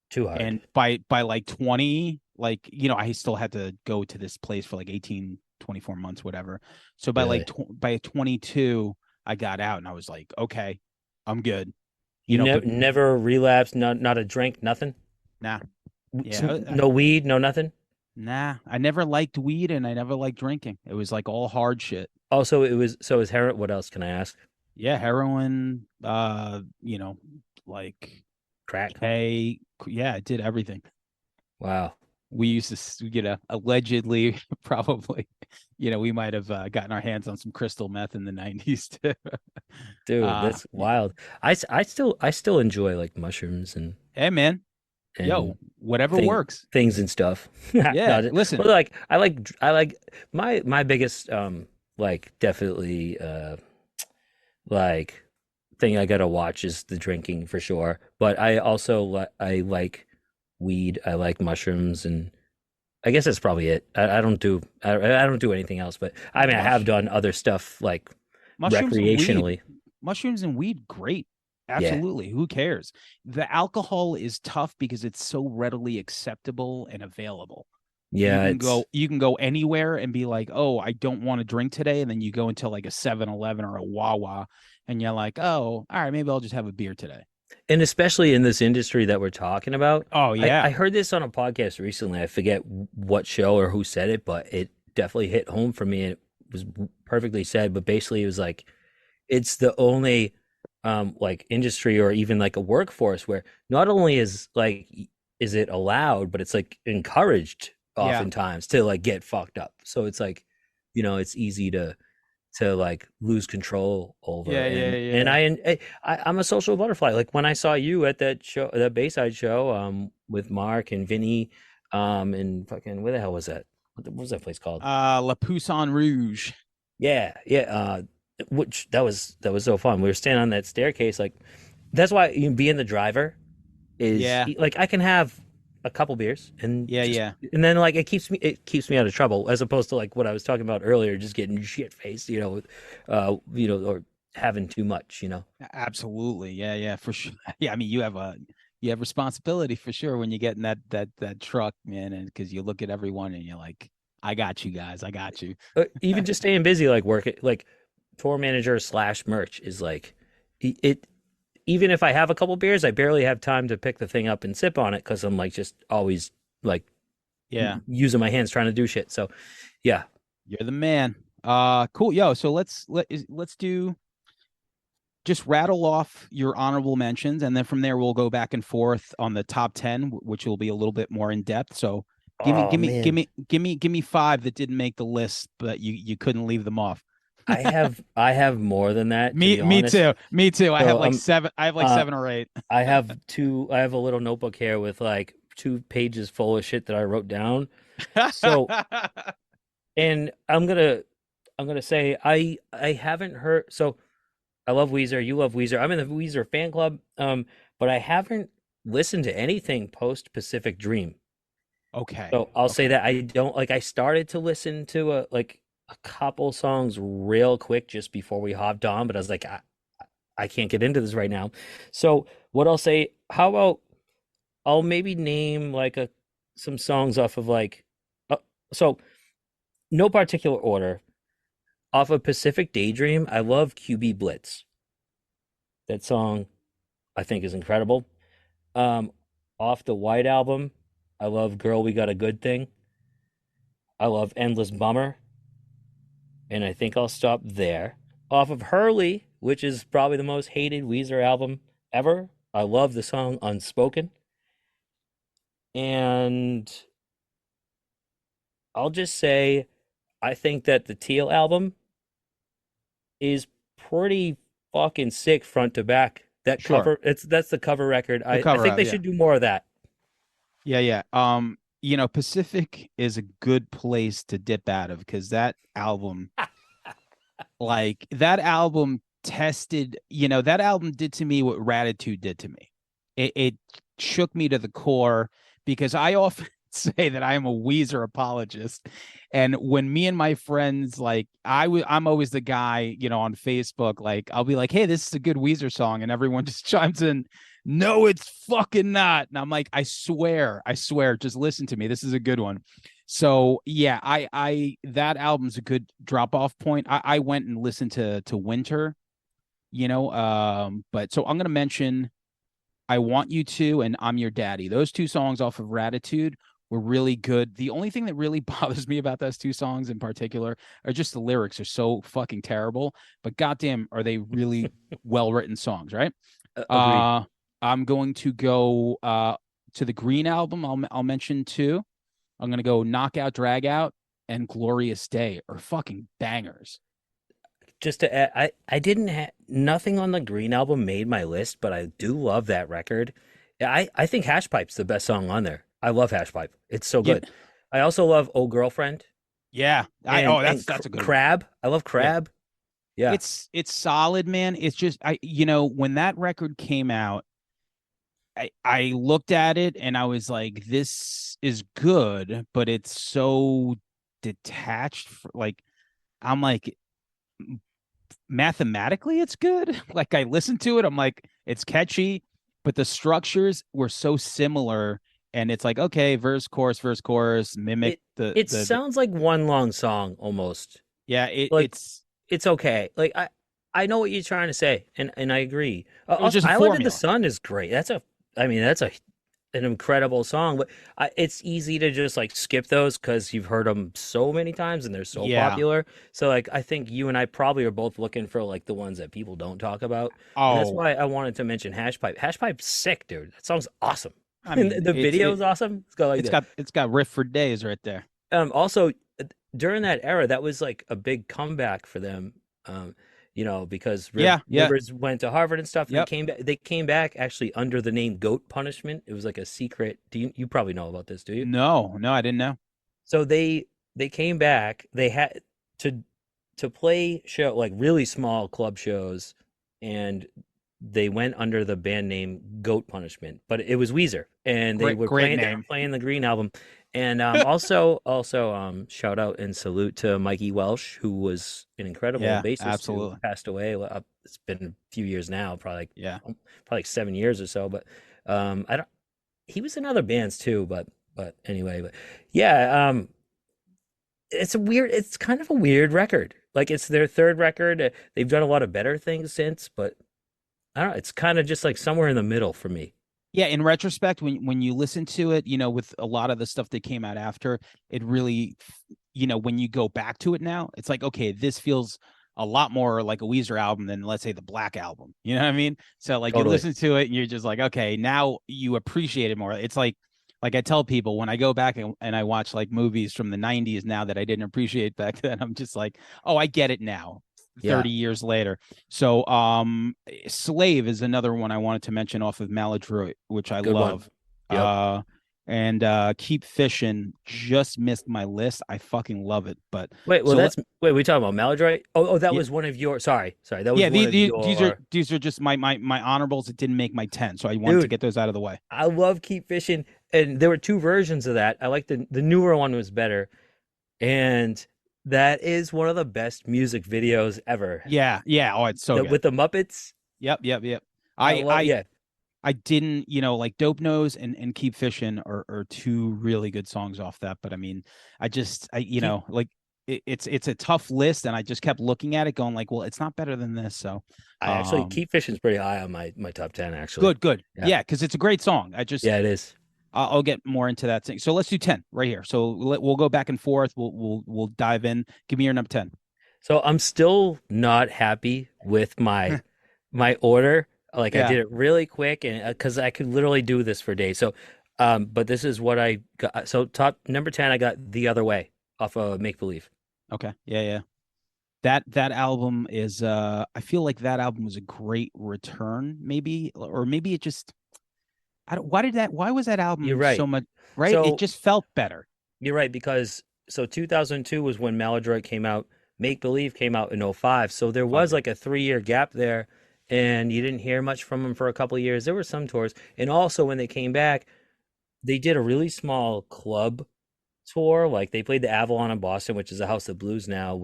Too hard. And by like 20, like, I still had to go to this place for like 18, 24 months, whatever. So by Really? like by 22, I got out, and I was like, okay, I'm good. You But never relapsed, not a drink, nothing? nah. Yeah. No weed, no nothing? Nah, I never liked weed, and I never liked drinking. It was like all hard shit. Also, it was heroin. What else can I ask? Yeah, heroin, like Crack. hey, yeah, it did everything. Wow. We used to, allegedly, probably, we might have gotten our hands on some crystal meth in the 90s too. Dude, that's wild. I still enjoy like mushrooms and Hey, man, yo, whatever works. Things and stuff. Yeah, No, listen. But like I like my biggest like definitely like thing I gotta watch is the drinking for sure. But I also I like weed. I like mushrooms, and I guess that's probably it. I don't do anything else. But I mean, I have done other stuff like recreationally. Mushrooms and weed, great. Absolutely. Yeah. Who cares? The alcohol is tough because it's so readily acceptable and available. Yeah, you can go anywhere and be like, oh, I don't want to drink today, and then you go into like a 7-Eleven or a Wawa, and you're like, oh, all right, maybe I'll just have a beer today. And especially in this industry that we're talking about. Oh yeah, I heard this on a podcast recently. I forget what show or who said it, but it definitely hit home for me, and it was perfectly said. But basically, it was like it's the only like industry or even like a workforce where not only is it allowed, but it's like encouraged oftentimes to like get fucked up. So it's like, it's easy to to like lose control over. Yeah, yeah, And yeah. I'm a social butterfly. Like when I saw you at that show, that Bayside show, with Mark and Vinny, and fucking where the hell was that? What was that place called? La Poussin Rouge. Yeah, yeah. Which that was so fun. We were standing on that staircase, like that's why you being the driver is Yeah, like I can have a couple beers and yeah, just yeah. and then like it keeps me out of trouble as opposed to like what I was talking about earlier, just getting shit faced, or having too much, Absolutely. Yeah, yeah, for sure. Yeah, I mean, you have responsibility for sure when you get in that truck, man, and because you look at everyone and you're like, I got you guys, I got you. Even just staying busy, like work like tour manager slash merch is like it. Even if I have a couple beers, I barely have time to pick the thing up and sip on it because I'm like just always like Yeah, using my hands trying to do shit. So, yeah. you're the man. Cool. Yo, so let's do just rattle off your honorable mentions, and then from there we'll go back and forth on the top 10, which will be a little bit more in depth. So give me, Oh give me, give man, me, give me, give me five that didn't make the list, but you couldn't leave them off. I have more than that, to Me, be me honest. too. Me too. I have So like seven. I have like uh, seven or eight. I have a little notebook here with like 2 pages full of shit that I wrote down. So, and I'm gonna say I haven't heard. So I love Weezer. You love Weezer. I'm in the Weezer fan club. But I haven't listened to anything post Pacific Dream. Okay. So I'll say Okay. that I don't like. I started to listen to a couple songs real quick just before we hopped on, but I was like, I can't get into this right now. So what I'll say, how about I'll maybe name like a some songs off of like, so no particular order. Off of Pacific Daydream, I love QB Blitz. That song I think is incredible. Um, Off the White Album, I love Girl We Got a Good Thing. I love Endless Bummer, and I think I'll stop there. Off of Hurley, which is probably the most hated Weezer album ever, I love the song Unspoken. And I'll just say I think that the Teal album is pretty fucking sick front to back. That Sure. cover, that's the cover record. The I cover think art. they Yeah. should do more of that. Yeah. Yeah. Pacific is a good place to dip out of because that album tested, that album did to me what Ratitude did to me. It shook me to the core because I often say that I am a Weezer apologist. And when me and my friends, like, I'm always the guy, on Facebook, like, I'll be like, hey, this is a good Weezer song. And everyone just chimes in, no, it's fucking not. And I'm like, I swear, just listen to me. This is a good one. So yeah, I that album's a good drop off point. I went and listened to Winter, but so I'm gonna mention I Want You To and I'm Your Daddy. Those two songs off of Ratitude were really good. The only thing that really bothers me about those two songs in particular are just the lyrics are so fucking terrible, but goddamn, are they really well written songs, right? Agreed. Uh, I'm going to go to the Green album. I'll mention two. I'm gonna go Knockout, Drag Out, and Glorious Day are fucking bangers. Just to add, I didn't have nothing on the Green album made my list, but I do love that record. I think Hash Pipe's the best song on there. I love Hash Pipe. It's so Yeah, good. I also love Oh Girlfriend yeah. and That's a good one. Crab. I love Yeah, Crab. Yeah. it's solid, man. It's just when that record came out, I looked at it and I was like, this is good, but it's so detached. Like I'm like, mathematically it's good. Like I listened to it, I'm like, it's catchy, but the structures were so similar. And it's like, okay, verse, chorus, mimic It the it the sounds like one long song almost. yeah, Like it's okay. Like I know what you're trying to say, and I agree. it was Also, just a Island in the formula. Sun is great. I mean, that's an incredible song. But it's easy to just like skip those because you've heard them so many times and they're so Yeah. popular. So like, I think you and I probably are both looking for like the ones that people don't talk about, and that's Oh, why I wanted to mention Hash Pipe. Hash Pipe's sick, dude. That song's awesome, I and mean, the video is awesome. It's got like that. it's got riff for days right there. Also, during that era, that was like a big comeback for them. You know, because Yeah, yeah. Rivers went to Harvard and stuff, and Yep. they came back actually under the name Goat Punishment. It was like a secret. You probably know about this, do you? No, no, I didn't know. So they came back. They had to play show like really small club shows, and they went under the band name Goat Punishment, but it was Weezer, and Great, great they were name. playing the Green album, and also shout out and salute to Mikey Welsh, who was an incredible Yeah, bassist who absolutely. passed away. It's been a few years now, Yeah. probably like 7 years or so, but I don't. He was in other bands too, but anyway, but yeah, it's kind of a weird record. Like it's their third record. They've done a lot of better things since, but I don't know. It's kind of just like somewhere in the middle for me. Yeah, in retrospect, when you listen to it, with a lot of the stuff that came out after, it really, when you go back to it now, it's like, okay, this feels a lot more like a Weezer album than, let's say, the Black Album. You know what I mean? So like you Totally. listen to it and you're just like, okay, now you appreciate it more. It's like I tell people when I go back and I watch like movies from the 90s now that I didn't appreciate back then, I'm just like, oh, I get it now. Yeah. 30 years later. So Slave is another one I wanted to mention off of Maladroit, which I Good one. love. Yep. And Keep Fishing just missed my list. I fucking love it. But Wait, well, so let, wait, we talking about Maladroit? That yeah, was one of your, sorry, that was yeah, one of your, these are just my honorables that didn't make my 10. So I wanted to dude, get those out of the way. I love Keep Fishing. And there were two versions of that. I like the newer one was better. And that is one of the best music videos ever. Yeah, yeah. Oh, it's so good. With the Muppets. Yep. I love, yeah. I didn't, like Dope Nose and Keep Fishing are two really good songs off that. But I mean, like it's a tough list, and I just kept looking at it, going like, well, it's not better than this. So I actually Keep Fishing's pretty high on my top 10 actually. good. Yeah. Yeah, because it's a great song. Yeah, it is. I'll get more into that thing. So let's do 10 right here. So we'll go back and forth. We'll dive in. Give me your number 10. So I'm still not happy with my order. Like I Yeah. did it really quick, and because I could literally do this for days. So, but this is what I got. So top number 10, I got The Other Way off of Make Believe. Okay. Yeah. That album is I feel like that album was a great return, maybe, or maybe it just why was that album You're right. so much right? So It just felt better. you're right, because so 2002 was when Maladroit came out. Make Believe came out in 05. So there was like a 3-year gap there, and you didn't hear much from them for a couple of years. There were some tours, and also when they came back, they did a really small club tour. Like they played the Avalon in Boston, which is a House of Blues now,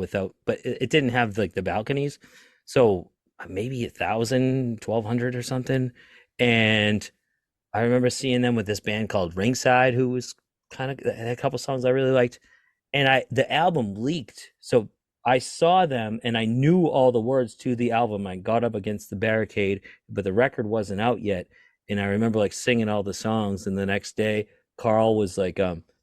but it didn't have like the balconies. So maybe 1,000, 1,200 or something. And I remember seeing them with this band called Ringside, who was kind of had a couple songs I really liked. And the album leaked. So I saw them and I knew all the words to the album. I got up against the barricade, but the record wasn't out yet. And I remember like singing all the songs. And the next day, Carl was like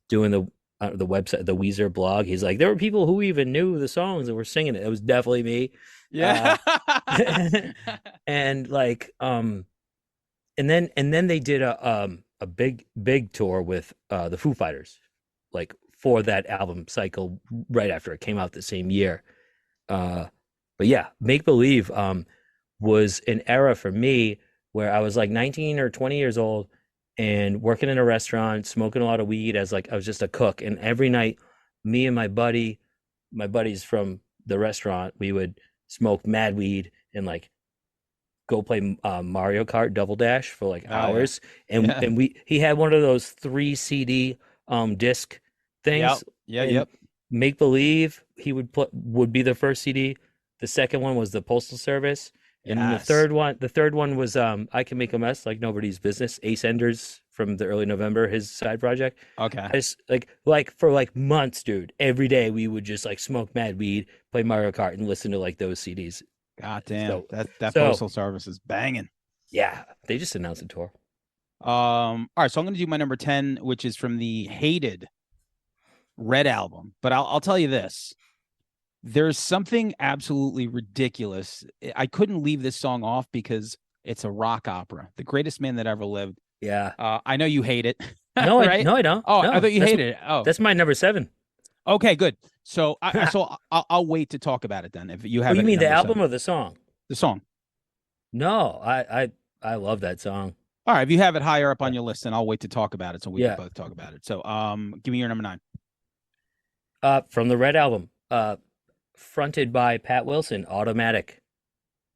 doing the website, the Weezer blog. He's like, there were people who even knew the songs and were singing it. It was definitely me. Yeah. And like and then they did a big tour with the Foo Fighters, like for that album cycle right after it came out the same year. But yeah, Make Believe was an era for me where I was like 19 or 20 years old and working in a restaurant, smoking a lot of weed as like I was just a cook. And every night, me and my buddies from the restaurant, we would smoke mad weed and like go play Mario Kart Double Dash for like hours. Yeah. And he had one of those 3 CD disc things. Yep. Make Believe would be the first CD. The second one was the Postal Service. And then Yes. the third one was I Can Make a Mess Like Nobody's Business. Ace Enders from the early November, his side project. Okay. I just like for like months, dude. Every day we would just like smoke mad weed, play Mario Kart, and listen to like those CDs. God damn. So- that so- Postal Service is banging. Yeah, they just announced a tour. All right, so I'm gonna do my number 10, which is from the hated Red album. But I'll tell you this. There's something absolutely ridiculous. I couldn't leave this song off because it's a rock opera. The Greatest Man That Ever Lived. Yeah. I know you hate it. No, right? I don't. Oh, No, I thought you that's- hated it. Oh, That's my number 7. Okay, good. So I'll wait to talk about it then. If you Oh, have you it at mean the number album seven, or the song? the song. No, I love that song. All right, if you have it higher up on Yeah. your list, then I'll wait to talk about it so we can Yeah. both talk about it. So, give me your number nine. From the Red Album, fronted by Pat Wilson, Automatic.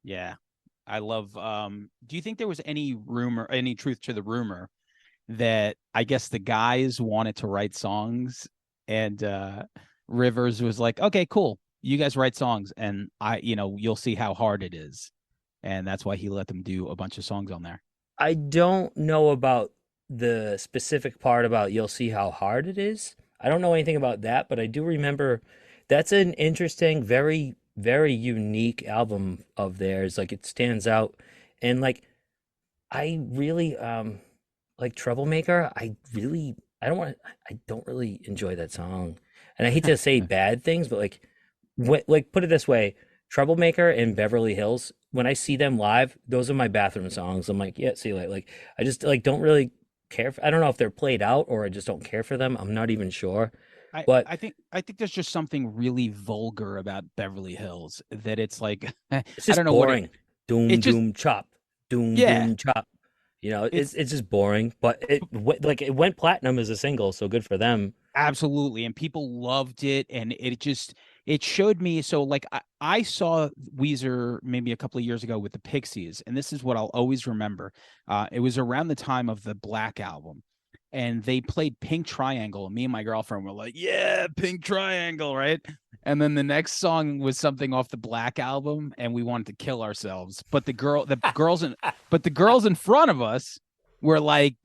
Yeah, I love. Do you think there was any rumor, any truth to the rumor that I guess the guys wanted to write songs and Rivers was like, okay, cool, you guys write songs, and you'll see how hard it is, and that's why he let them do a bunch of songs on there. I don't know about the specific part about you'll see how hard it is. I don't know anything about that, but I do remember that's an interesting, very, very unique album of theirs. Like it stands out. And like I really like Troublemaker. I don't really enjoy that song. And I hate to say bad things, but like put it this way, Troublemaker and Beverly Hills, when I see them live, those are my bathroom songs. I'm like, yeah, see you later. Like I just like don't really care I don't know if they're played out or I just don't care for them. I'm not even sure. I, But I think there's just something really vulgar about Beverly Hills that it's like I it's don't just know what boring. Doom it just doom chop. Doom yeah doom chop. You know, it's it's just boring, but it went platinum as a single, so good for them. absolutely, and people loved it, and it showed me. So like I saw Weezer maybe a couple of years ago with the Pixies, and this is what I'll always remember. It was around the time of the Black album, and they played Pink Triangle, and me and my girlfriend were like, "Yeah, Pink Triangle," right? And then the next song was something off the Black album, and we wanted to kill ourselves. But the girls in front of us were like,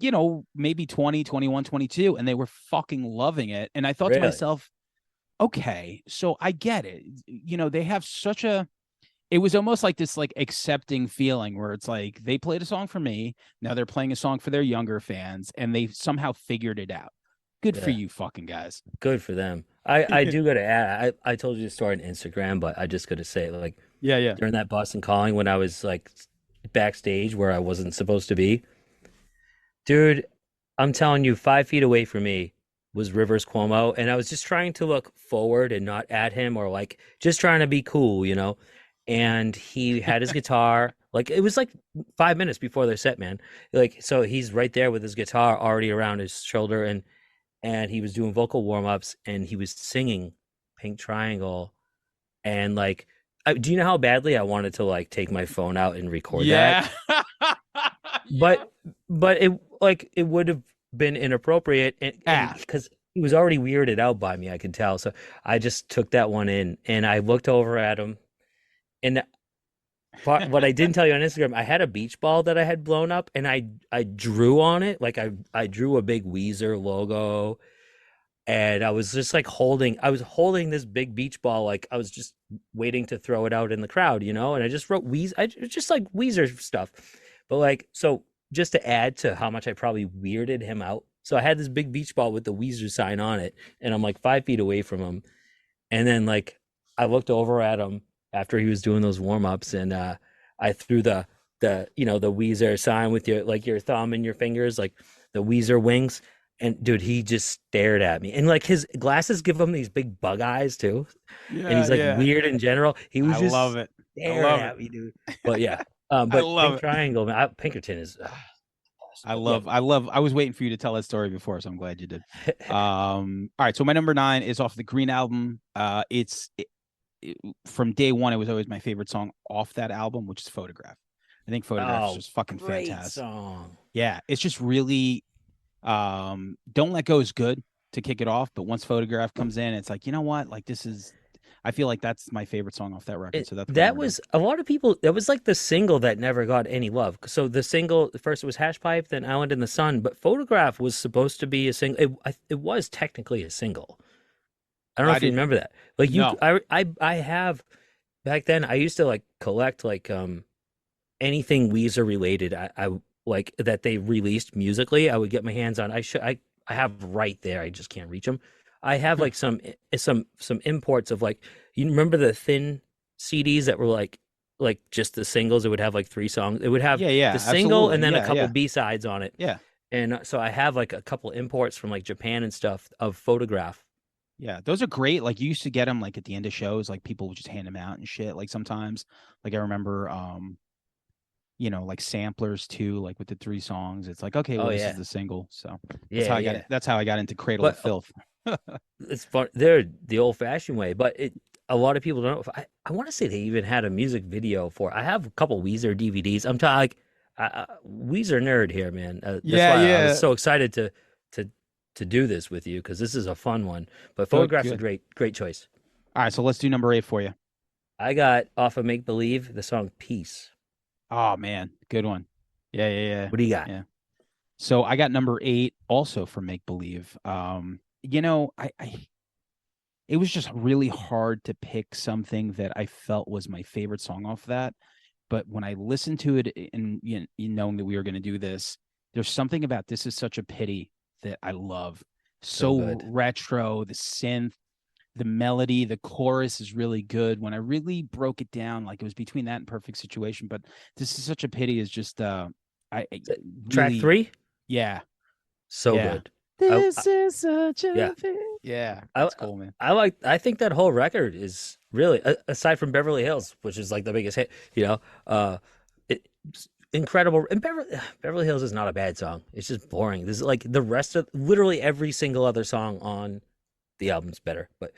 maybe 20, 21, 22, and they were fucking loving it. And I thought to Really? myself, okay, so I get it. They have such a it was almost like this like accepting feeling where it's like they played a song for me, now they're playing a song for their younger fans, and they somehow figured it out. Good for Yeah. you fucking guys. Good for them. I do gotta add, I told you the story on Instagram, but I just gotta say, like Yeah, yeah. during that Boston Calling when I was like backstage where I wasn't supposed to be, dude, I'm telling you, 5 feet away from me was Rivers Cuomo, and I was just trying to look forward and not at him or like just trying to be cool, you know. And he had his guitar, like it was like 5 minutes before their set, man. Like so he's right there with his guitar already around his shoulder, and he was doing vocal warm-ups and he was singing Pink Triangle and like do you know how badly I wanted to like take my phone out and record that? Yeah. Yeah. But it would have been inappropriate and Ah. because he was already weirded out by me, I could tell. So I just took that one in and I looked over at him and what I didn't tell you on Instagram, I had a beach ball that I had blown up and I drew on it. Like I drew a big Weezer logo and I was just like I was holding this big beach ball, like I was just waiting to throw it out in the crowd, you know. And I just wrote just like Weezer stuff, but like so just to add to how much I probably weirded him out. So I had this big beach ball with the Weezer sign on it, and I'm like 5 feet away from him, and then like I looked over at him after he was doing those warm ups, and I threw the Weezer sign with your thumb and your fingers, like the Weezer wings. And dude, he just stared at me, and like his glasses give him these big bug eyes too, and Yeah, he's like yeah. weird in general. He was I just love it. I staring love at it. me, dude. But yeah, I but love Pink it. Triangle, man, Pinkerton is awesome. But yeah, I was waiting for you to tell that story before, so I'm glad you did. All right, so my number nine is off the Green album. From day one, it was always my favorite song off that album, which is Photograph. I think Photograph is oh, just fucking great fantastic. song. Yeah, it's just really Don't Let Go is good to kick it off, but once Photograph comes in, it's like, you know what? Like I feel like that's my favorite song off that record. So that's my That number nine. was a lot of people. That was like the single that never got any love. So the single first it was Hash Pipe, then Island in the Sun. But Photograph was supposed to be a single. It was technically a single. I don't know I if you didn't remember that. Like you, know. I have back then. I used to like collect like anything Weezer related. I like that they released musically. I would get my hands on. I have right there. I just can't reach them. I have like some imports of like you remember the thin CDs that were like just the singles. It would have like three songs. It would have Yeah, yeah, the single and absolutely. then a Yeah, couple yeah, B-sides on it. yeah, And so I have like a couple imports from like Japan and stuff of Photograph. Yeah, those are great. Like you used to get them like at the end of shows, like people would just hand them out and shit. Like sometimes, like I remember, like samplers too, like with the three songs. It's like, okay, Oh well, this is yeah, the single. So that's yeah, how I got yeah. it. That's how I got into Cradle of But Filth. it's fun. They're the old-fashioned way, but a lot of people don't know. If I want to say they even had a music video for. I have a couple Weezer DVDs. I'm talking like Weezer nerd here, man. That's Yeah, why I was yeah. so excited to to do this with you because this is a fun one. But Good, Photograph's a good. great choice. All right, so let's do number 8 for you. I got off of Make Believe the song Peace. Oh man, good one. Yeah, yeah, yeah, What do you got? yeah. So I got number 8 also for Make Believe. I it was just really hard to pick something that I felt was my favorite song off that. But when I listened to it and knowing that we were going to do this, there's something about This Is Such a Pity that I love. So So good. retro, the synth, the melody, the chorus is really good. When I really broke it down, like it was between that and Perfect Situation, but This Is Such a Pity is just I Is it track really, 3? yeah, So yeah. good. I This is such yeah. a pity. Yeah, I it's cool, man. I think that whole record is really aside from Beverly Hills, which is like the biggest hit, it's incredible. And Beverly Hills is not a bad song. It's just boring. This is like the rest of literally every single other song on the album's better. But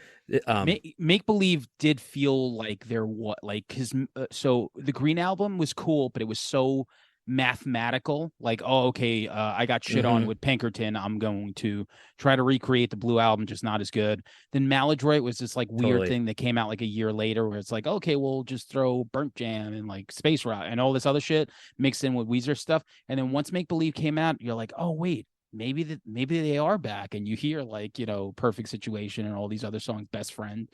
Make Believe did feel like there what like his so the Green Album was cool, but it was so mathematical. Like, oh, okay, I got shit on mhm, with Pinkerton. I'm going to try to recreate the Blue Album, just not as good. Then Maladroit was this like weird totally, thing that came out like a year later, where it's like, okay, we'll just throw Burnt Jam and like Space Rock and all this other shit mixed in with Weezer stuff. And then once Make Believe came out, you're like, oh wait, maybe they are back, and you hear like Perfect Situation and all these other songs, Best Friend,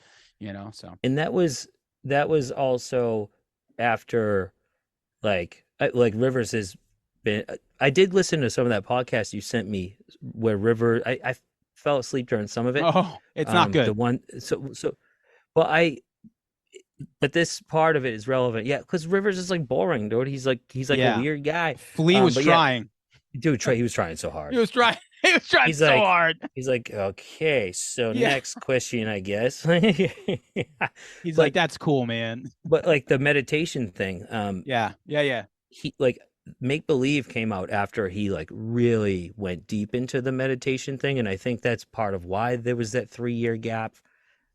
so and that was also after like Rivers has been. I did listen to some of that podcast you sent me where River. I fell asleep during some of it. oh, it's not The good. one so well I but this part of it is relevant. Yeah, because Rivers is like boring, dude. He's like a Yeah, weird guy. Flea was But yeah, trying. dude, Trey, he was trying so He hard. was trying. He was trying He's so like hard. he's like, okay, so Yeah, next question, I guess. he's like, But that's cool, man. like the meditation thing, Yeah, yeah, yeah. he like Make Believe came out after he like really went deep into the meditation thing, and I think that's part of why there was that 3 year gap.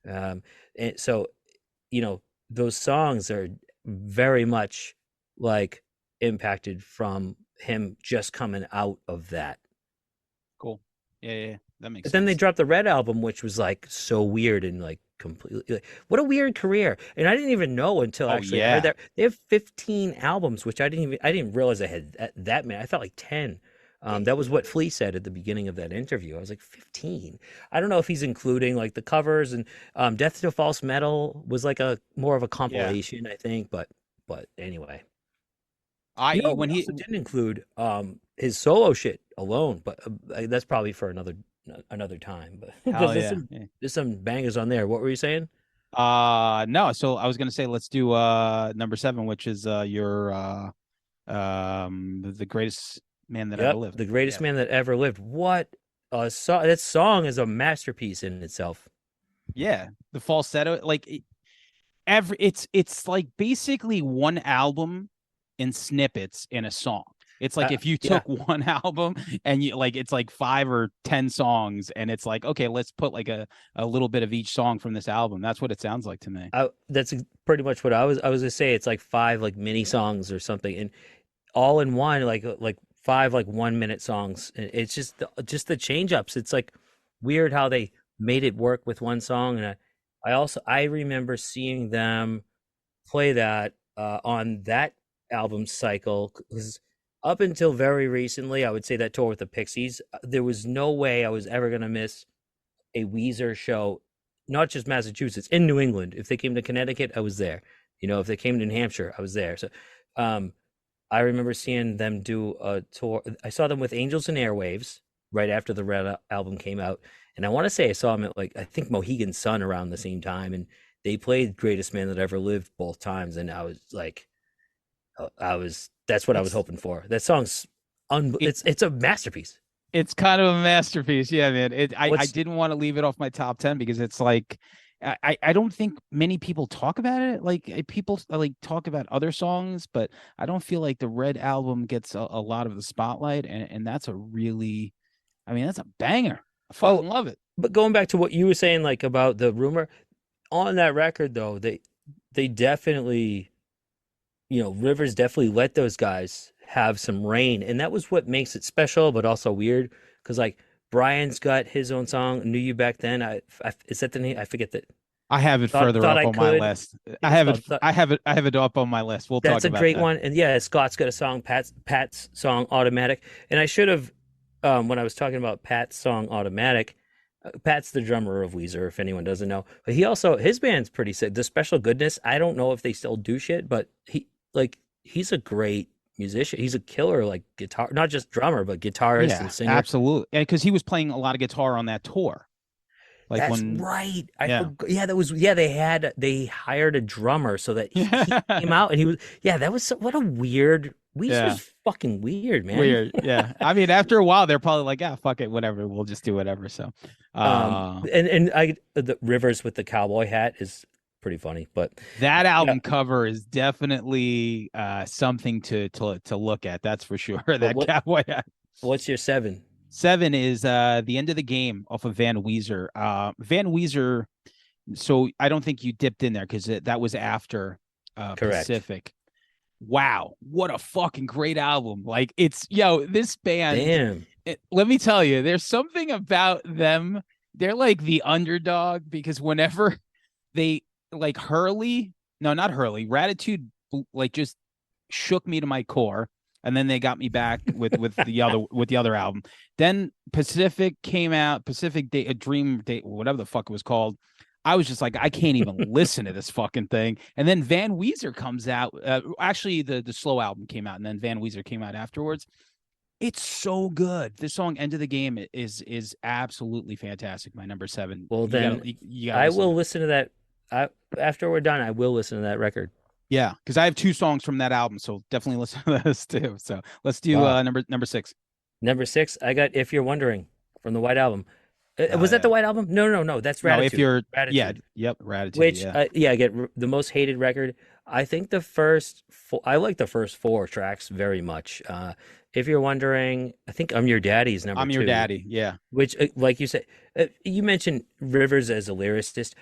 And so you know those songs are very much like impacted from him just coming out of that. Cool. Yeah, yeah, yeah. That makes But then they sense. dropped the Red album, which was like so weird and like completely like, what a weird career. And I didn't even know until Oh actually I heard yeah. that they have 15 albums, which I didn't realize I had that many. I thought like 10. That was what Flea said at the beginning of that interview. I was like 15. I don't know if he's including like the covers and Death to False Metal was like a more of a Yeah. compilation, I think. But anyway, I you know when what he also didn't include his solo shit alone, but that's probably for another time. But because hell there's yeah. some Yeah. there's some bangers on there. What were you saying? No, so I was gonna say let's do number 7, which is your the greatest man that ever Yep, lived. the greatest Yeah. man that ever lived. What a song! That song is a masterpiece in itself. Yeah. The falsetto, like it's like basically one album in snippets in a song. It's like if you Yeah, took one album and you like it's like 5 or 10 songs and it's like, okay, let's put like a little bit of each song from this album. That's what it sounds like to me. that's pretty much what I was gonna say. It's like 5 like mini songs or something, and all in one, like 5 like 1 minute songs. And it's just the change ups. It's like weird how they made it work with one song. And I remember seeing them play that on that album cycle because up until very recently, I would say that tour with the Pixies, there was no way I was ever gonna miss a Weezer show, not just Massachusetts, in New England. If they came to Connecticut, I was there. If they came to New Hampshire, I was there. So um, I remember seeing them do a tour. I saw them with Angels and Airwaves right after the Red album came out. And I want to say I saw them at like, I think Mohegan Sun around the same time. And they played Greatest Man That Ever Lived both times. And I was like, that's what I was It's hoping for. That song's, it it's a masterpiece. It's kind of a masterpiece. Yeah, man. I What's didn't want to leave it off my top 10 because it's like I don't think many people talk about it. Like people like talk about other songs, but I don't feel like the Red album gets a lot of the spotlight, and that's a really, I mean, that's a banger. I oh, fucking love it. but going back to what you were saying, like about the rumor on that record, though, they definitely, Rivers definitely let those guys have some reign, and that was what makes it special, but also weird, because like Brian's got his own song, "Knew You Back Then." Is that the name? I forget that. I have it further Thought up I on my could. list. I It's have it. called Thought. I have it up on my list. We'll talk That's a about great that. one, and yeah, Scott's got a song, Pat's song, "Automatic," and I should have, when I was talking about Pat's song, "Automatic." Pat's the drummer of Weezer, if anyone doesn't know. But his band's pretty sick. The Special Goodness, I don't know if they still do shit, but he's a great musician. He's a killer, like guitar, not just drummer, but guitarist Yeah, and singer. absolutely. And because he was playing a lot of guitar on that tour, like That's when, right. I yeah, forgot. Yeah, they hired a drummer so that he came out and he was, yeah, that was what a weird, yeah, Weezer's fucking weird, man. weird. Yeah, I mean, after a while, they're probably like, yeah, fuck it, whatever. We'll just do whatever. So, And the Rivers with the cowboy hat is pretty funny, but that yeah, album cover is definitely something to look at. That's for sure. but That cowboy hat. what's your seven? 7 is the end of the game off of Van Weezer. Van Weezer. So I don't think you dipped in there because that was after Correct. Pacific. Wow, what a fucking great album. Like this band, Damn. let me tell you, there's something about them. They're like the underdog because whenever they like Hurley, no, not Hurley, Ratitude, like just shook me to my core. And then they got me back with the other album. Then Pacific came out, Pacific Day, a Dream Day, whatever the fuck it was called. I was just like, I can't even listen to this fucking thing. And then Van Weezer comes out. Actually, the slow album came out, and then Van Weezer came out afterwards. It's so good. This song "End of the Game" is absolutely fantastic. My number 7. Well, then You gotta I listen to will it. listen to that. After we're done, I will listen to that record. Yeah, because I have 2 songs from that album, so definitely listen to this too. So let's do Wow. number 6. Number 6, I got "If You're Wondering" from the White Album. Hell Was that yeah. the White Album? No, that's No, if Ratitude. you're Ratitude. yep, Ratitude. Which, Yeah. yeah, I get the most hated record. I think I like the first 4 tracks very much. If You're Wondering, I think "I'm Your Daddy's" number I'm 2. Your Daddy. Yeah. Which, like you said, you mentioned Rivers as a lyricist.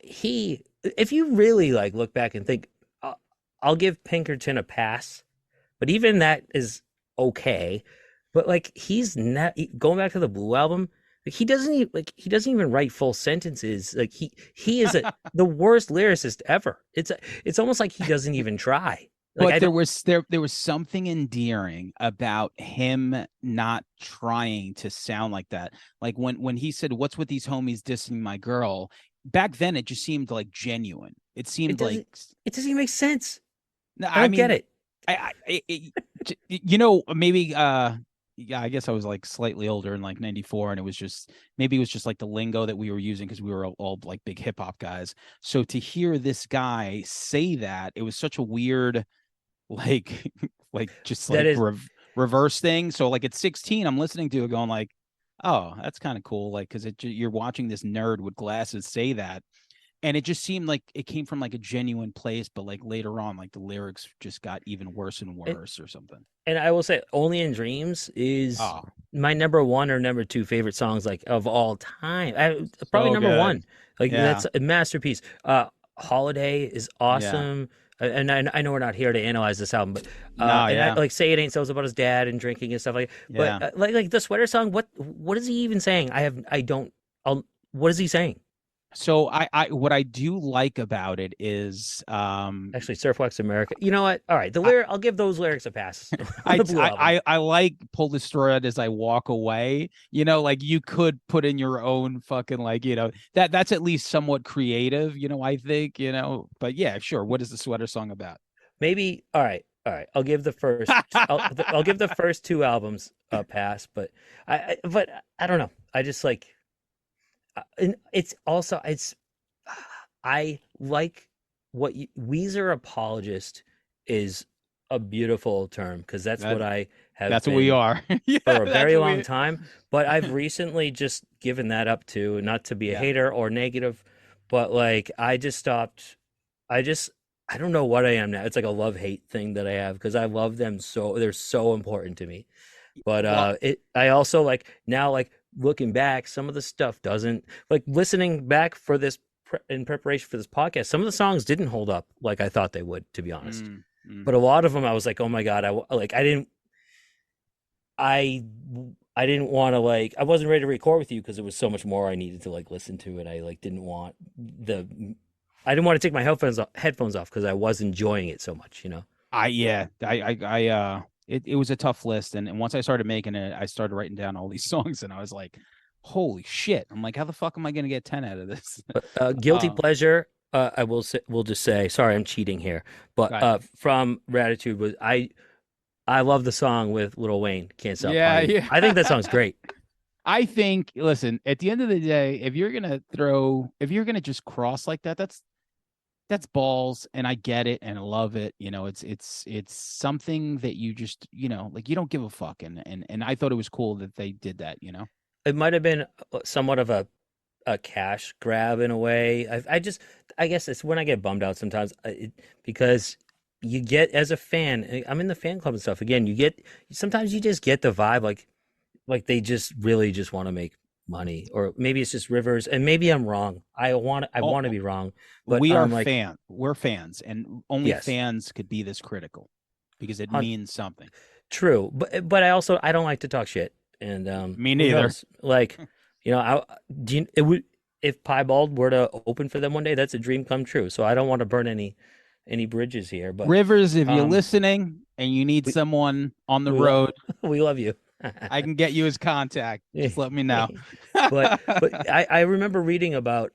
If you really like look back and think, I'll give Pinkerton a pass, but even that is okay. But like he's not going back to the Blue Album. Like he doesn't even write full sentences. Like he is the worst lyricist ever. It's almost like he doesn't even try. Like But I don't. there was something endearing about him not trying to sound like that. Like when he said, "What's with these homies dissing my girl?" Back then, it just seemed like genuine. It It seemed like, doesn't. It doesn't even make sense. no, I I don't get mean, it. maybe yeah, I guess I was like slightly older in like 94, and it was just like the lingo that we were using because we were all like big hip hop guys. So to hear this guy say that, it was such a weird, like just That like is. reverse thing. So like at 16, I'm listening to it going like, oh, that's kind of cool. Like, because you're watching this nerd with glasses say that, and it just seemed like it came from like a genuine place, but like later on, like the lyrics just got even worse and worse or something. And I will say, "Only in Dreams" is Oh, my number 1 or number 2 favorite songs like of all time. Probably so number good. 1. Like Yeah, that's a masterpiece. Holiday is yeah. awesome. And I know we're not here to analyze this album, but No, and I yeah, like "Say It Ain't So" is about his dad and drinking and stuff like. yeah. But like the Sweater Song, what is he even saying? I don't. What is he saying? So what I do like about it is Actually, Surfwax America. You know what? All right, I'll give those lyrics a pass on the Blue Album. I like "Pull the Straw Out as I Walk Away." Like you could put in your own fucking like that's at least somewhat creative. I think But yeah, sure. What is the Sweater Song about? Maybe all right. I'll give the first. I'll give the first 2 albums a pass, but I don't know. I just like, and I like Weezer apologist is a beautiful term because that's what That I have That's what we been are. Yeah, for a that's very what long we. time, but I've recently just given that up too, not to be a Yeah. hater or negative, but like I just stopped. I just I don't know what I am now. It's like a love-hate thing that I have because I love them so they're so important to me. But Well, I also like now like looking back, some of the stuff doesn't like listening back for this in preparation for this podcast. Some of the songs didn't hold up like I thought they would, to be honest. mm, mm. But a lot of them, I was like, oh my God, like I I didn't want to like I wasn't ready to record with you because there was so much more I needed to like listen to, and I like didn't want the I didn't want to take my headphones off because I was enjoying it so much, you know. Yeah, it was a tough list, and once I started making it, I started writing down all these songs, and I was like, holy shit! I'm like, how the fuck am I gonna get 10 out of this? But guilty uh, pleasure, I will say, we'll just say, sorry, I'm cheating here, but right. from Gratitude was I love the song with Lil Wayne, Can't Stop Yeah, Partying. yeah. I think that song's great. I think, listen, at the end of the day, if you're gonna just cross like that, that's balls, and I get it and I love it. You know, it's something that you just, like you don't give a fuck, and I thought it was cool that they did that. It might have been somewhat of a cash grab in a way. I guess it's when I get bummed out sometimes because you get as a fan. I'm in the fan club and stuff. Again, sometimes you just get the vibe like they just really just want to make money, or maybe it's just Rivers, and maybe I'm wrong. I Oh, want to be wrong, but we are like we're fans, and only yes, fans could be this critical because it hun- means something. true. But I don't like to talk shit, and Me who neither. knows? Like I do it would if Piebald were to open for them one day, that's a dream come true. So I don't want to burn any bridges here, but Rivers, if you're um, listening and you need we someone on the we love road, we love you. I can get you his contact. Just let me know. But I remember reading about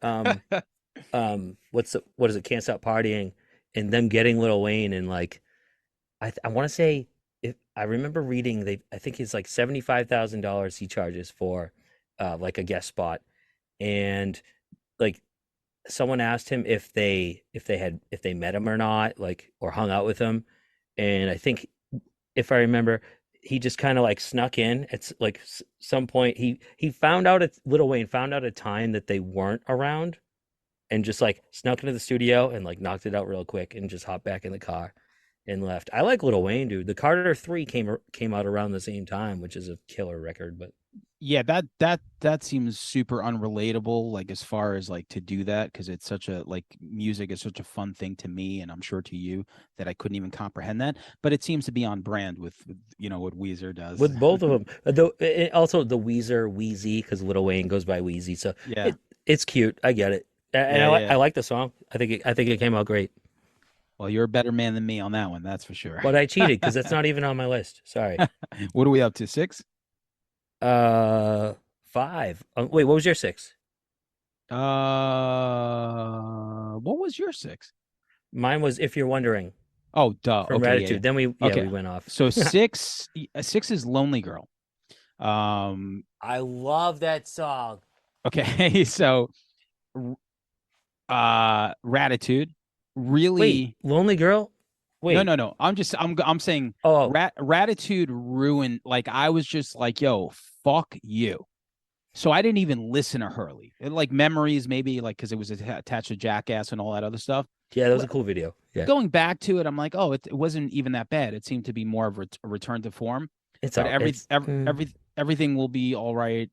what is it, Can't Stop Partying, and them getting Lil Wayne, and like I want to say, if I remember reading, I think it's like $75,000 he charges for like a guest spot, and like someone asked him if they met him or not, like, or hung out with him, and I think if I remember, he just kind of like snuck in. It's like some point he found out Little Wayne found out a time that they weren't around, and just like snuck into the studio and like knocked it out real quick and just hopped back in the car and left. I like Little Wayne, dude. The Carter 3 came out around the same time, which is a killer record, but Yeah, that seems super unrelatable, like as far as like to do that, because it's such a like music is such a fun thing to me, and I'm sure to you, that I couldn't even comprehend that. But it seems to be on brand with what Weezer does. with both of them, though, also the Weezer Wheezy, because Little Wayne goes by Wheezy, so Yeah, it's cute. I get it, and yeah, yeah. I like the song. I think it came out great. Well, you're a better man than me on that one, that's for sure. But I cheated because that's not even on my list. Sorry. What are we up to? 6? 5. Wait, what was your 6? What was your 6? Mine was If You're Wondering Oh, duh. from Okay, yeah, Gratitude. Then okay. we went off. So 6 is Lonely Girl. I love that song. Okay, so Ratitude really. Wait, Lonely Girl? Wait. No. I'm saying Oh, Ratitude ruined, like I was just like, yo, fuck you. So I didn't even listen to Hurley. Like Memories, maybe like because it was attached to Jackass and all that other stuff. yeah, that was a cool video. Yeah. Going back to it, I'm like, oh, it wasn't even that bad. It seemed to be more of a return to form. It's But all it's everything will be all right.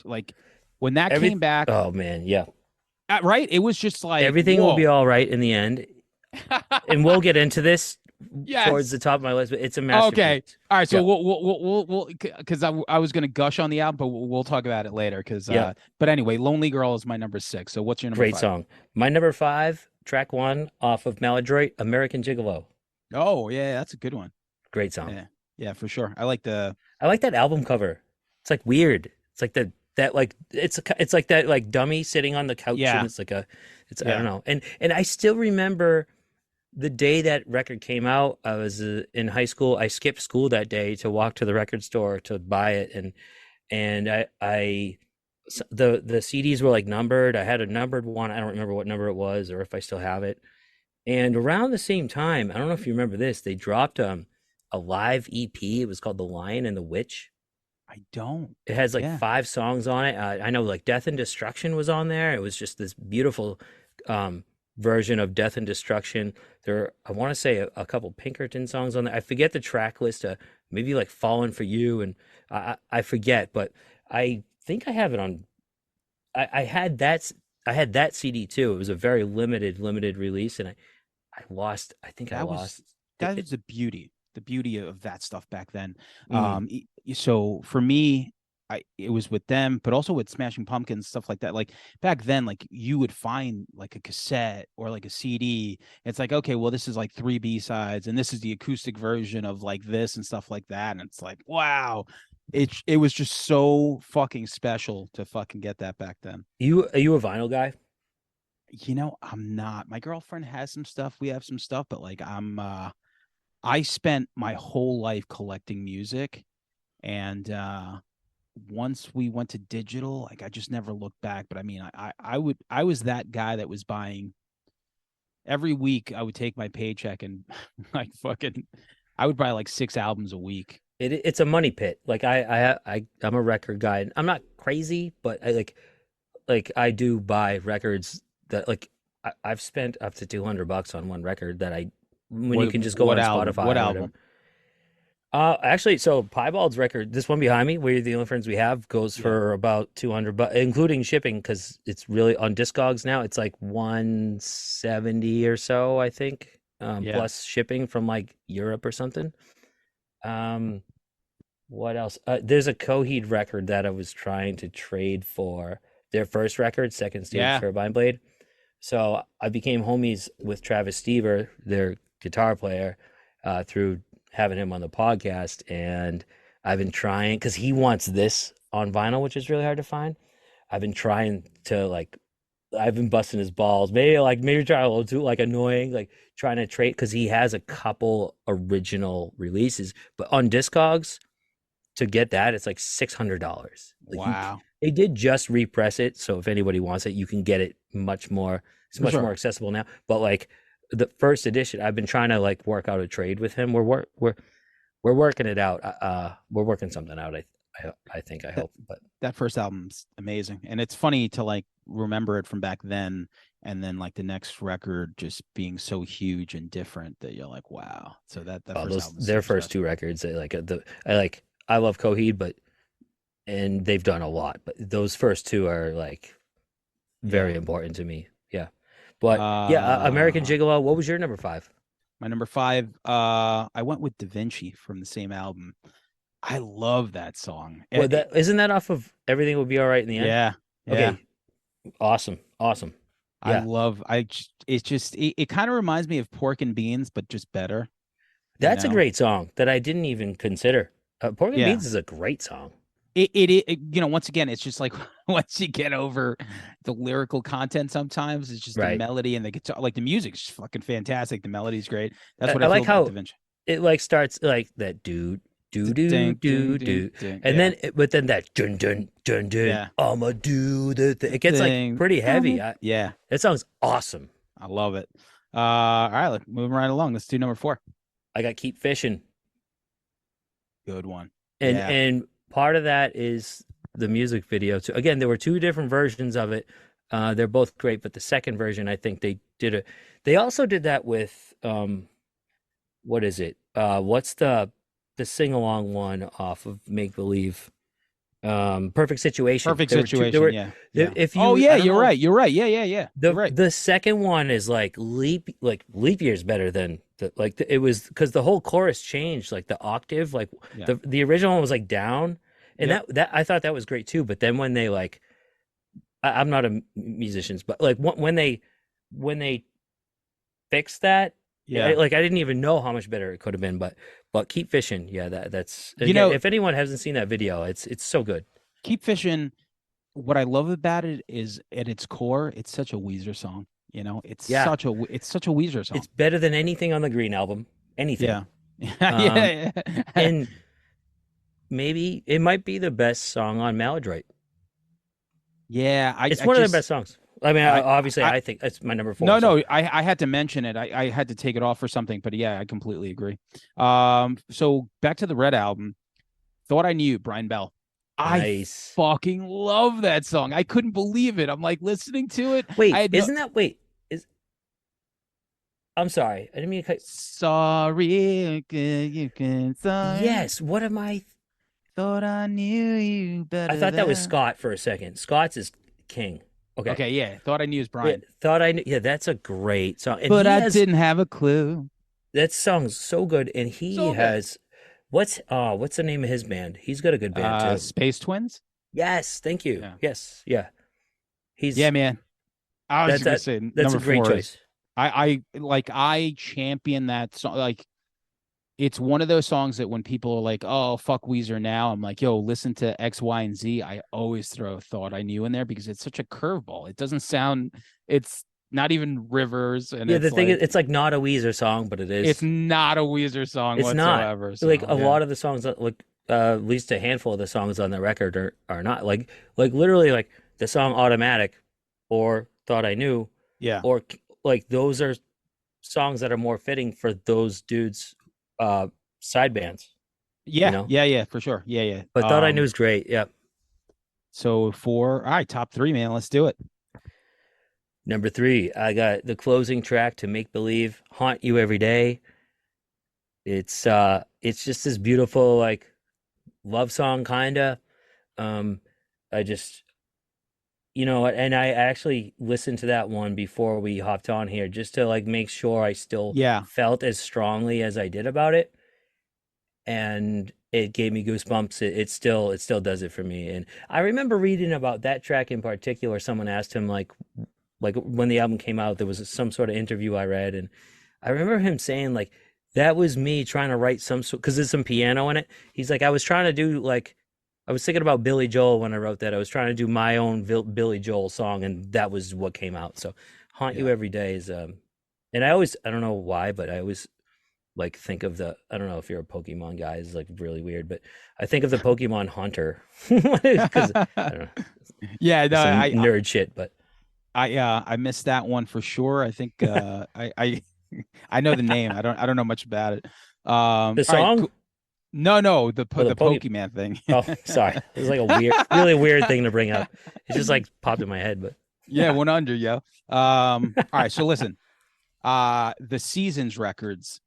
Like when that came back, Oh man, yeah. right? It was just like Everything will be whoa. all right in the end. And we'll get into this Yes. towards the top of my list, but it's a masterpiece. Okay. All right. So Yeah. we'll because I was gonna gush on the album, but we'll talk about it later. Because Yeah. But anyway, Lonely Girl is my number 6. So what's your number Great 5? song. My number 5, track 1 off of Maladroit, American Gigolo. Oh yeah, that's a good one. Great song. Yeah, for sure. I like the. I like that album cover. It's like weird. It's like that like it's like that like dummy sitting on the couch, Yeah. and I don't know. And I still remember the day that record came out. I was in high school. I skipped school that day to walk to the record store to buy it, and the CDs were like numbered. I had a numbered one. I don't remember what number it was or if I still have it. And around the same time, I don't know if you remember this, they dropped a a live EP. It was called The Lion and the Witch. I don't. It has like Yeah. 5 songs on it. I know like Death and Destruction was on there. It was just this beautiful version of Death and Destruction. I want to say a couple Pinkerton songs on there. I forget the track list. Maybe like Fallen for You, and I forget, but I think I have it on. I had that CD too. It was a very limited release, and I lost. I think I That lost. was that was the beauty of that stuff back then. Mm. So for me, it was with them, but also with Smashing Pumpkins, stuff like that. Like back then, like you would find like a cassette or like a CD. It's like, okay, well, this is like 3 B-sides, and this is the acoustic version of like this and stuff like that. And it's like, wow, it was just so fucking special to fucking get that back then. Are you a vinyl guy? I'm not. My girlfriend has some stuff. We have some stuff, but like I spent my whole life collecting music, and once we went to digital, like I just never looked back. But I mean, I was that guy that was buying every week. I would take my paycheck and like fucking I would buy like 6 albums a week. It's a money pit. Like I'm a record guy. I'm not crazy, but I do buy records that like I've spent up to $200 on one record that when you can just go on Spotify. What album? Actually, so Piebald's record, this one behind me, We're the Only Friends We Have, goes for about 200, but including shipping, because it's really on Discogs now. It's like 170 or so, I think, plus shipping from like Europe or something. What else? There's a Coheed record that I was trying to trade for their first record, Second Stage Turbine Blade. So I became homies with Travis Stever, their guitar player, through having him on the podcast, and I've been trying because he wants this on vinyl, which is really hard to find. I've been trying to I've been busting his balls, maybe trying a little too annoying, like trying to trade because he has a couple original releases, but on Discogs to get that it's like $600. Wow. They did just repress it, so if anybody wants it, you can get it much more. It's much more accessible now. But like the first edition, I've been trying to work out a trade with him. We're working it out. We're working something out. I think. I hope. But that first album's amazing, and it's funny to remember it from back then, and then the next record just being so huge and different that you're like, wow. So that first album, their first 2 records, I love Coheed, and they've done a lot, but those first 2 are very important to me. Yeah. But American Gigolo. What was your number 5? My number 5, I went with Da Vinci from the same album. I love that song. Well, isn't that off of Everything Will Be All Right in the End? Yeah. Okay. Awesome. Yeah. It kind of reminds me of Pork and Beans, but just better. That's a great song that I didn't even consider. Pork and Beans is a great song. It once again, it's just once you get over the lyrical content, sometimes it's just the melody and the guitar, the music's just fucking fantastic. The melody's great. That's what I like how Da Vinci. It starts like that do, and then but then that dun dun dun dun. Yeah. I'ma do the thing. It gets pretty heavy. Yeah, that song's awesome. I love it. All right, moving right along. Let's do number 4. I got Keep Fishing. Good one. And part of that is the music video too. Again, there were 2 different versions of it. They're both great, but the second version, I think they also did that with what is it? What's the sing-along one off of Make Believe? Perfect Situation. Perfect Situation. If you, you're right. You're right. Yeah. The second one is leap years better than it was, because the whole chorus changed, the octave, the original one was down, and that I thought that was great too. But then when they I'm not a musician, but when they fixed that, I didn't even know how much better it could have been. But Keep Fishing, that's again, if anyone hasn't seen that video, it's so good. Keep Fishing. What I love about it is at its core, it's such a Weezer song. It's such a Weezer song. It's better than anything on the Green album. Anything. Yeah. And maybe it might be the best song on Maladroit. Yeah, it's one of the best songs. I mean, I, obviously, I I think that's my number four. no, So no, I had to mention it. I had to take it off for something, but yeah, I completely agree. So back to the Red album. Thought I Knew, Brian Bell. I nice. fucking love that song. I couldn't believe it. I'm like listening to it. I Wait, had no isn't that wait? Is I'm sorry, I didn't mean to cut. sorry, you can sorry. Yes, what am I? Thought I knew you I better thought that was than. Scott for a second. Scott's is King. Okay. Okay, yeah. Thought I Knew is Yeah, Brian. thought I knew. Yeah, that's a great song, and But he I has didn't have a clue. that song's so good, and he So good. has what's the name of his band? He's got a good band too. Space Twins? Yes, thank you. Yeah. Yes, yeah. Yeah, He's man. I was that's just gonna that say that's a number great four is choice. I champion that song. Like it's one of those songs that when people are like, "Oh, fuck Weezer now," I'm like, "Yo, listen to X, Y, and Z." I always throw Thought I Knew in there because it's such a curveball. It doesn't sound. It's not even Rivers, and Yeah, the it's thing is, like it's like not a Weezer song, but it it's is. not a Weezer song It's not whatsoever. like So a yeah, lot of the songs that like at least a handful of the songs on the record are not like literally like the song Automatic or Thought I Knew yeah, or like those are songs that are more fitting for those dudes side bands, you yeah, know. yeah, yeah, for sure. Yeah, yeah. But Thought I Knew is great. Yeah. So all right, top three, man. Let's do it. Number three, I got the closing track to Make Believe, Haunt You Every Day. It's just this beautiful like love song kinda. Um I just and I actually listened to that one before we hopped on here just to like make sure I still Yeah, felt as strongly as I did about it. And it gave me goosebumps. It still does it for me. And I remember reading about that track in particular. Someone asked him like when the album came out, there was some sort of interview I read, and I remember him saying like that was me trying to write some sort because there's some piano in it. He's like I was trying to do like I was thinking about Billy Joel when I wrote that. I was trying to do my own Billy Joel song, and that was what came out. So "Haunt You yeah. Every Day" is and I don't know why, but I always like think of the I don't know if you're a Pokemon guy, it's like really weird, but I think of the Pokemon Hunter because I don't know, Yeah, no, it's some nerd shit, but I missed that one for sure. I think I I know the name. I don't know much about it. the All right, song no, or the the Poke. Pokemon thing. Oh, sorry, it was like a weird, really weird thing to bring up. It just like popped in my head, but Yeah, 100, yo. All right, so listen. The Seasons records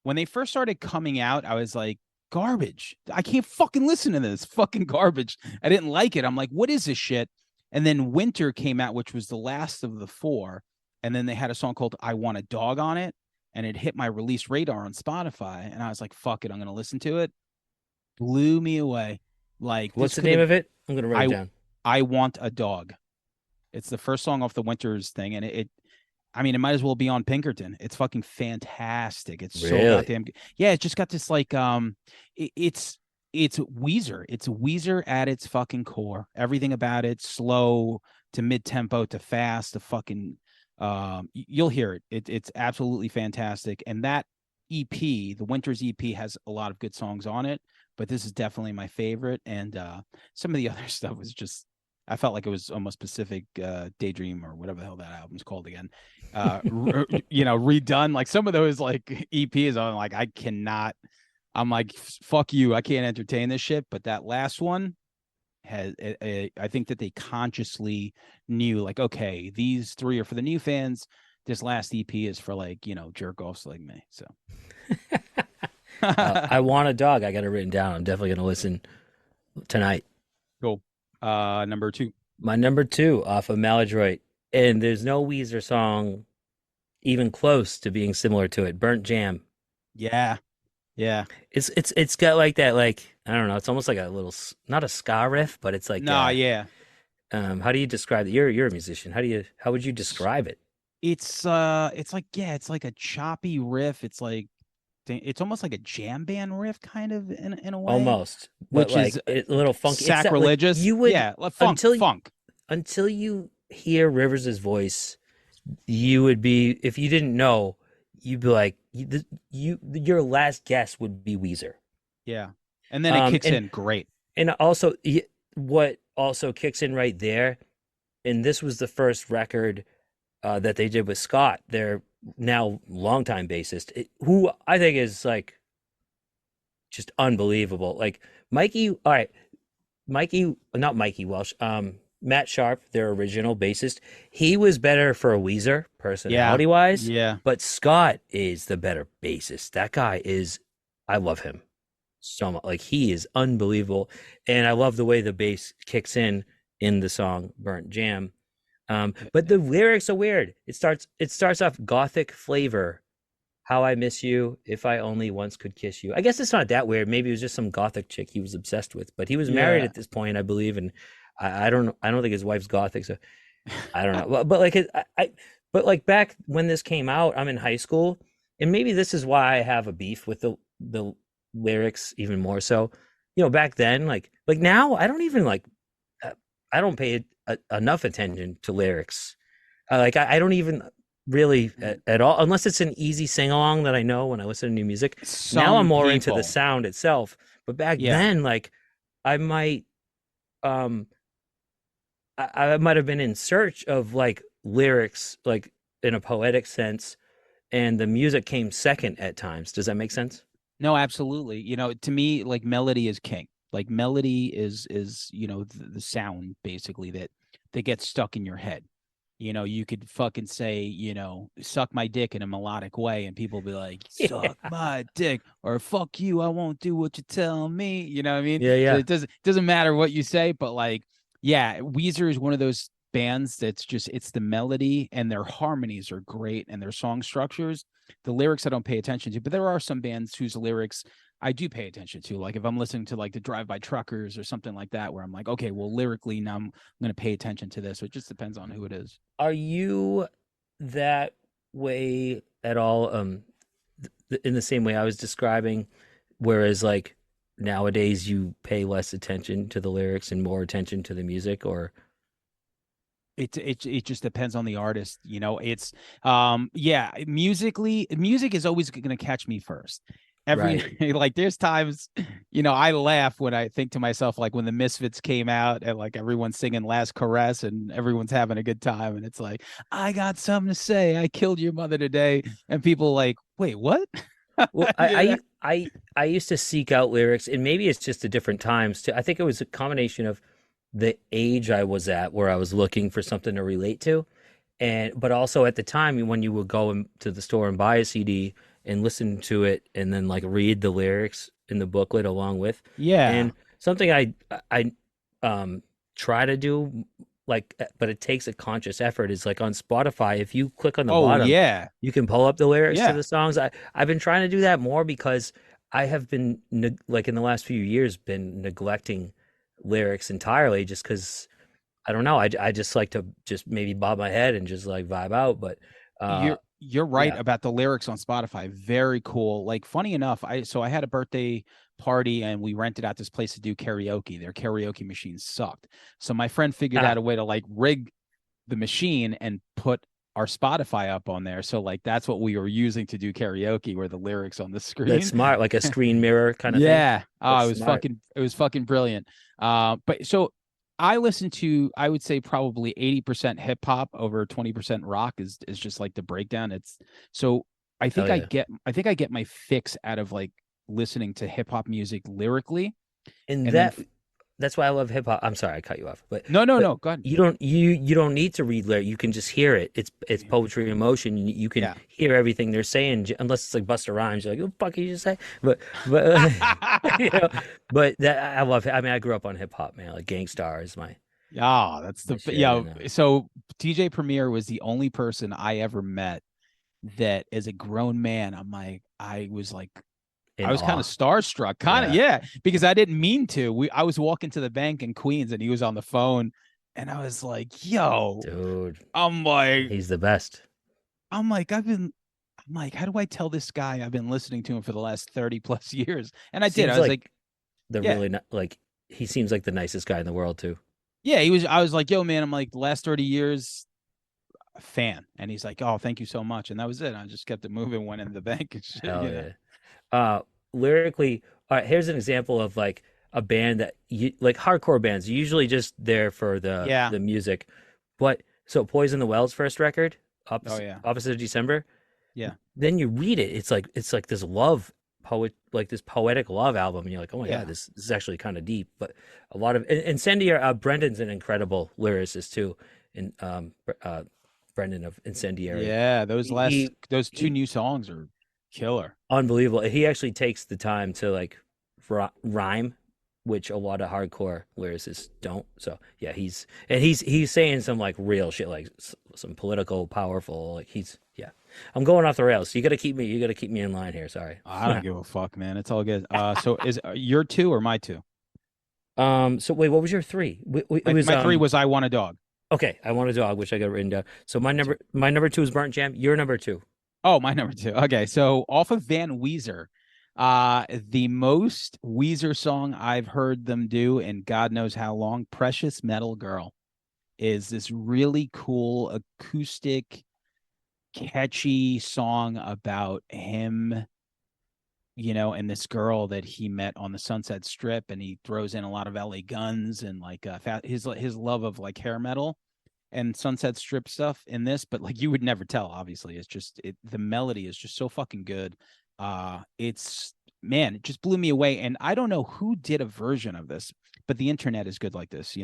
when they first started coming out, I was like, garbage. I can't fucking listen to this. Fucking garbage. I didn't like it. I'm like, what is this shit? And then Winter came out, which was the last of the four. And then they had a song called I Want a Dog on it. And it hit my release radar on Spotify. And I was like, fuck it. I'm going to listen to it. Blew me away. Like, what's this the could name have, of it? I'm gonna write it down. I Want a Dog. It's the first song off the Winters thing. And I mean, it might as well be on Pinkerton. It's fucking fantastic. It's so Really? goddamn good. Yeah, it's just got this like it's Weezer. It's Weezer at its fucking core. Everything about it, slow to mid tempo to fast to fucking you'll hear it. It's absolutely fantastic. And that EP, the Winters EP, has a lot of good songs on it, but this is definitely my favorite. And some of the other stuff was just I felt like it was almost Pacific Daydream or whatever the hell that album's called again. Redone. Like some of those like EPs, I'm like, I cannot. I'm like, fuck you. I can't entertain this shit. But that last one has, I think that they consciously knew, like, okay, these three are for the new fans. This last EP is for like jerk offs like me. So I Want a Dog. I got it written down. I'm definitely gonna listen tonight. cool. Number two. My number two off of Maladroit, and there's no Weezer song even close to being similar to it. Burnt Jam. Yeah. Yeah. It's got like that like I don't know. It's almost like a little not a ska riff, but it's like No, yeah. how do you describe it? You're a musician. How would you describe it? It's like yeah, it's like a choppy riff. It's almost like a jam band riff kind of in a way, Almost, but which is like a little funky. It's that like sacrilegious. you would Yeah, like funk, until funk. until you hear Rivers' voice, you would be if you didn't know, you'd be like your last guess would be Weezer. Yeah, and then it kicks And in great. also what also kicks in right there and this was the first record that they did with Scott, their now longtime bassist, who I think is like just unbelievable. Like Mikey, all right, Mikey, not Mikey Welsh, Matt Sharp, their original bassist, he was better for a Weezer Yeah. personality wise, Yeah. but Scott is the better bassist. That guy is, I love him so much. Like he is unbelievable, and I love the way the bass kicks in the song "Burnt Jam." But the lyrics are weird. It starts off gothic flavor. How I miss you, if I only once could kiss you. I guess it's not that weird. Maybe it was just some gothic chick he was obsessed with. But he was married Yeah. at this point, I believe, and I don't know. I don't think his wife's gothic, so I don't know. But like but like back when this came out, I'm in high school, and maybe this is why I have a beef with the lyrics even more so. Back then, like now, I don't even like. I don't pay enough attention to lyrics. Like I don't even really at all, unless it's an easy sing along that I know when I listen to new music. Now I'm Some more into the people. sound itself. But back Yeah. then, like I might um I might have been in search of like lyrics, like in a poetic sense, and the music came second at times. Does that make sense? No, absolutely. To me, like melody is king. Like melody is the sound basically that gets stuck in your head. You could fucking say, suck my dick in a melodic way, and people be like, Yeah, suck my dick, or fuck you, I won't do what you tell me. You know what I mean? yeah, So yeah. it doesn't matter what you say, but like, yeah, Weezer is one of those bands that's just it's the melody and their harmonies are great and their song structures. The lyrics I don't pay attention to, but there are some bands whose lyrics I do pay attention to. Like if I'm listening to like the Drive By Truckers or something like that, where I'm like, okay, well, lyrically now I'm going to pay attention to this. So it just depends on who it is. Are you that way at all? In the same way I was describing, whereas like nowadays you pay less attention to the lyrics and more attention to the music, or It just depends on the artist. It's yeah, music is always going to catch me first. Every right? like there's times, I laugh when I think to myself, like when the Misfits came out and like everyone's singing Last Caress and everyone's having a good time, and it's like, I got something to say, I killed your mother today, and people like, wait, what? Well, You know? I used to seek out lyrics, and maybe it's just the different times too. I think it was a combination of the age I was at, where I was looking for something to relate to, and but also at the time when you would go to the store and buy a CD and listen to it, and then like read the lyrics in the booklet along with. Yeah. And something I um try to do, like, but it takes a conscious effort, is like on Spotify, if you click on the Oh bottom, yeah. you can pull up the lyrics to Yeah. the songs. I've been trying to do that more because I have been like in the last few years been neglecting lyrics entirely, just because I don't know. I just like to just maybe bob my head and just like vibe out. But uh You're right yeah. about the lyrics on Spotify. Very cool. Like funny enough, I had a birthday party and we rented out this place to do karaoke. Their karaoke machine sucked. So my friend figured Ah, out a way to like rig the machine and put our Spotify up on there. So like that's what we were using to do karaoke, were the lyrics on the that's screen. smart, like a screen mirror kind of thing. Yeah. Oh, That's it was smart. fucking brilliant. But so I listen to, I would say probably 80% hip hop over 20% rock is just like the breakdown. It's so Hell yeah. I think I get my fix out of like listening to hip hop music lyrically. And And then that's why I love hip hop. I'm sorry I cut you off, but no, no, but no, go ahead. you don't need to read lyric. You can just hear it. It's poetry in motion. You can Yeah. hear everything they're saying, unless it's like Busta Rhymes. You're like, what the fuck did you just say? But you know, but that I love it. I mean, I grew up on hip hop, man. Like Gangstar is Yeah, that's my the shit. yeah. And So TJ Premier was the only person I ever met that as a grown man, I in was kind of awe. starstruck, kind of, Yeah, yeah, because I didn't mean to. I was walking to the bank in Queens and he was on the phone and I was like, yo, dude, I'm like, he's the best. I'm like, I'm like, how do I tell this guy I've been listening to him for the last 30 plus years? And I did. I Seems was like like, the yeah, really like he seems like the nicest guy in the world too. yeah, I was like, yo, man, I'm like, the last 30 years, a fan. And he's like, oh, thank you so much. And that was it. I just kept it moving, went in the bank and Hell shit. yeah. uh Lyrically, all right, here's an example of like a band that you like. Hardcore bands are usually just there for Yeah. the music, But so Poison the Well's first record, Oh yeah. Opposite of December. Yeah. Then you read it, it's like this love poet, like this poetic love album, and you're like, oh my Yeah. god, this is actually kind of deep. But a lot of Incendiary. Brendan's an incredible lyricist too, and Brendan of Incendiary. Yeah, He those two he new songs are killer. unbelievable. He actually takes the time to like rhyme, which a lot of hardcore lyricists don't. So yeah, he's saying some like real shit, like some political, powerful. Like yeah. I'm going off the rails. You got to keep me in line here. Sorry. I don't give a fuck, man. It's all good. So is your two or my two? So wait, what was your three? It was My three was I Want a Dog. okay. I Want a Dog, which I got written down. So my number two is Burnt Jam. Your number two. Oh, my number two. Okay, so off of Van Weezer, the most Weezer song I've heard them do in God knows how long, Precious Metal Girl, is this really cool acoustic, catchy song about him, and this girl that he met on the Sunset Strip, and he throws in a lot of LA Guns and like his love of like hair metal and Sunset Strip stuff in this, but like you would never tell. Obviously, it's just the melody is just so fucking good. It's man, it just blew me away, and I don't know who did a version of this, but the internet is good like this,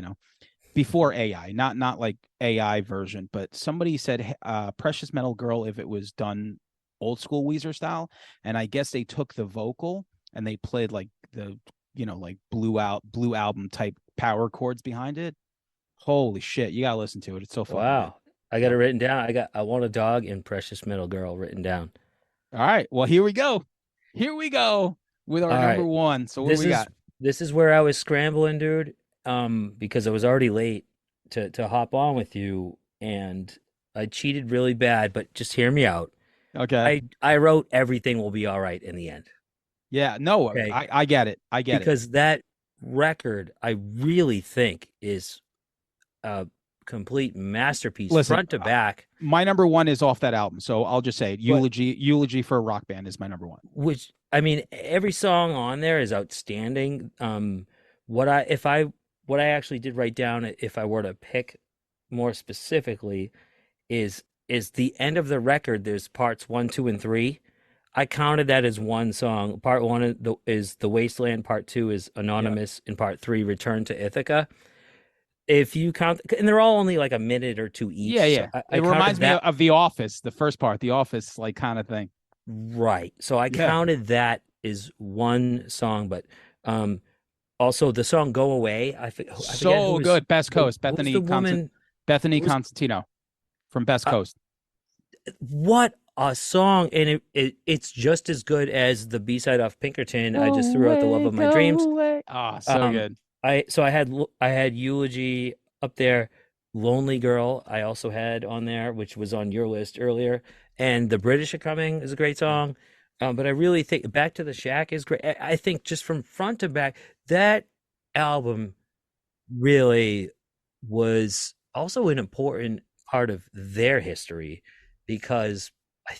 before AI, not like AI version, but somebody said Precious Metal Girl if it was done old school Weezer style, and I guess they took the vocal and they played like the like blue album type power chords behind it. Holy shit, you gotta listen to it. It's so fucking Wow. I got it written down. I Want a Dog and Precious Metal Girl written down. good. All right, well here we go. Here we go with our All number right. one. So what do we got? This is where I was scrambling, dude. Because I was already late to hop on with you, and I cheated really bad. But just hear me out. Okay. I wrote Everything Will Be All Right in the end. Yeah. No. Okay. I get it. I get it. Because that record, I really think, is a complete masterpiece, Listen, front to back. My number one is off that album, so I'll just say it. Eulogy for a Rock Band is my number one. Which I mean, every song on there is outstanding. What I actually did write down, if I were to pick more specifically, is the end of the record. There's parts 1, 2, and 3. I counted that as one song. Part 1 is The Wasteland. Part 2 is Anonymous, and Part 3 Return to Ithaca. If you count, and they're all only like a minute or two each. Yeah. So it reminds me of The Office, the first part, The Office, like kind of thing. Right. So I counted that as one song, but also the song "Go Away." I forget So good. Best Coast. Bethany Constantino from Best Coast. What a song, and it's just as good as the B-side off Pinkerton. I just threw out the love of my dreams. Oh, so good. I had Eulogy up there, Lonely Girl I also had on there, which was on your list earlier, and The British Are Coming is a great song. But I really think Back to the Shack is great. I think just from front to back, that album really was also an important part of their history, because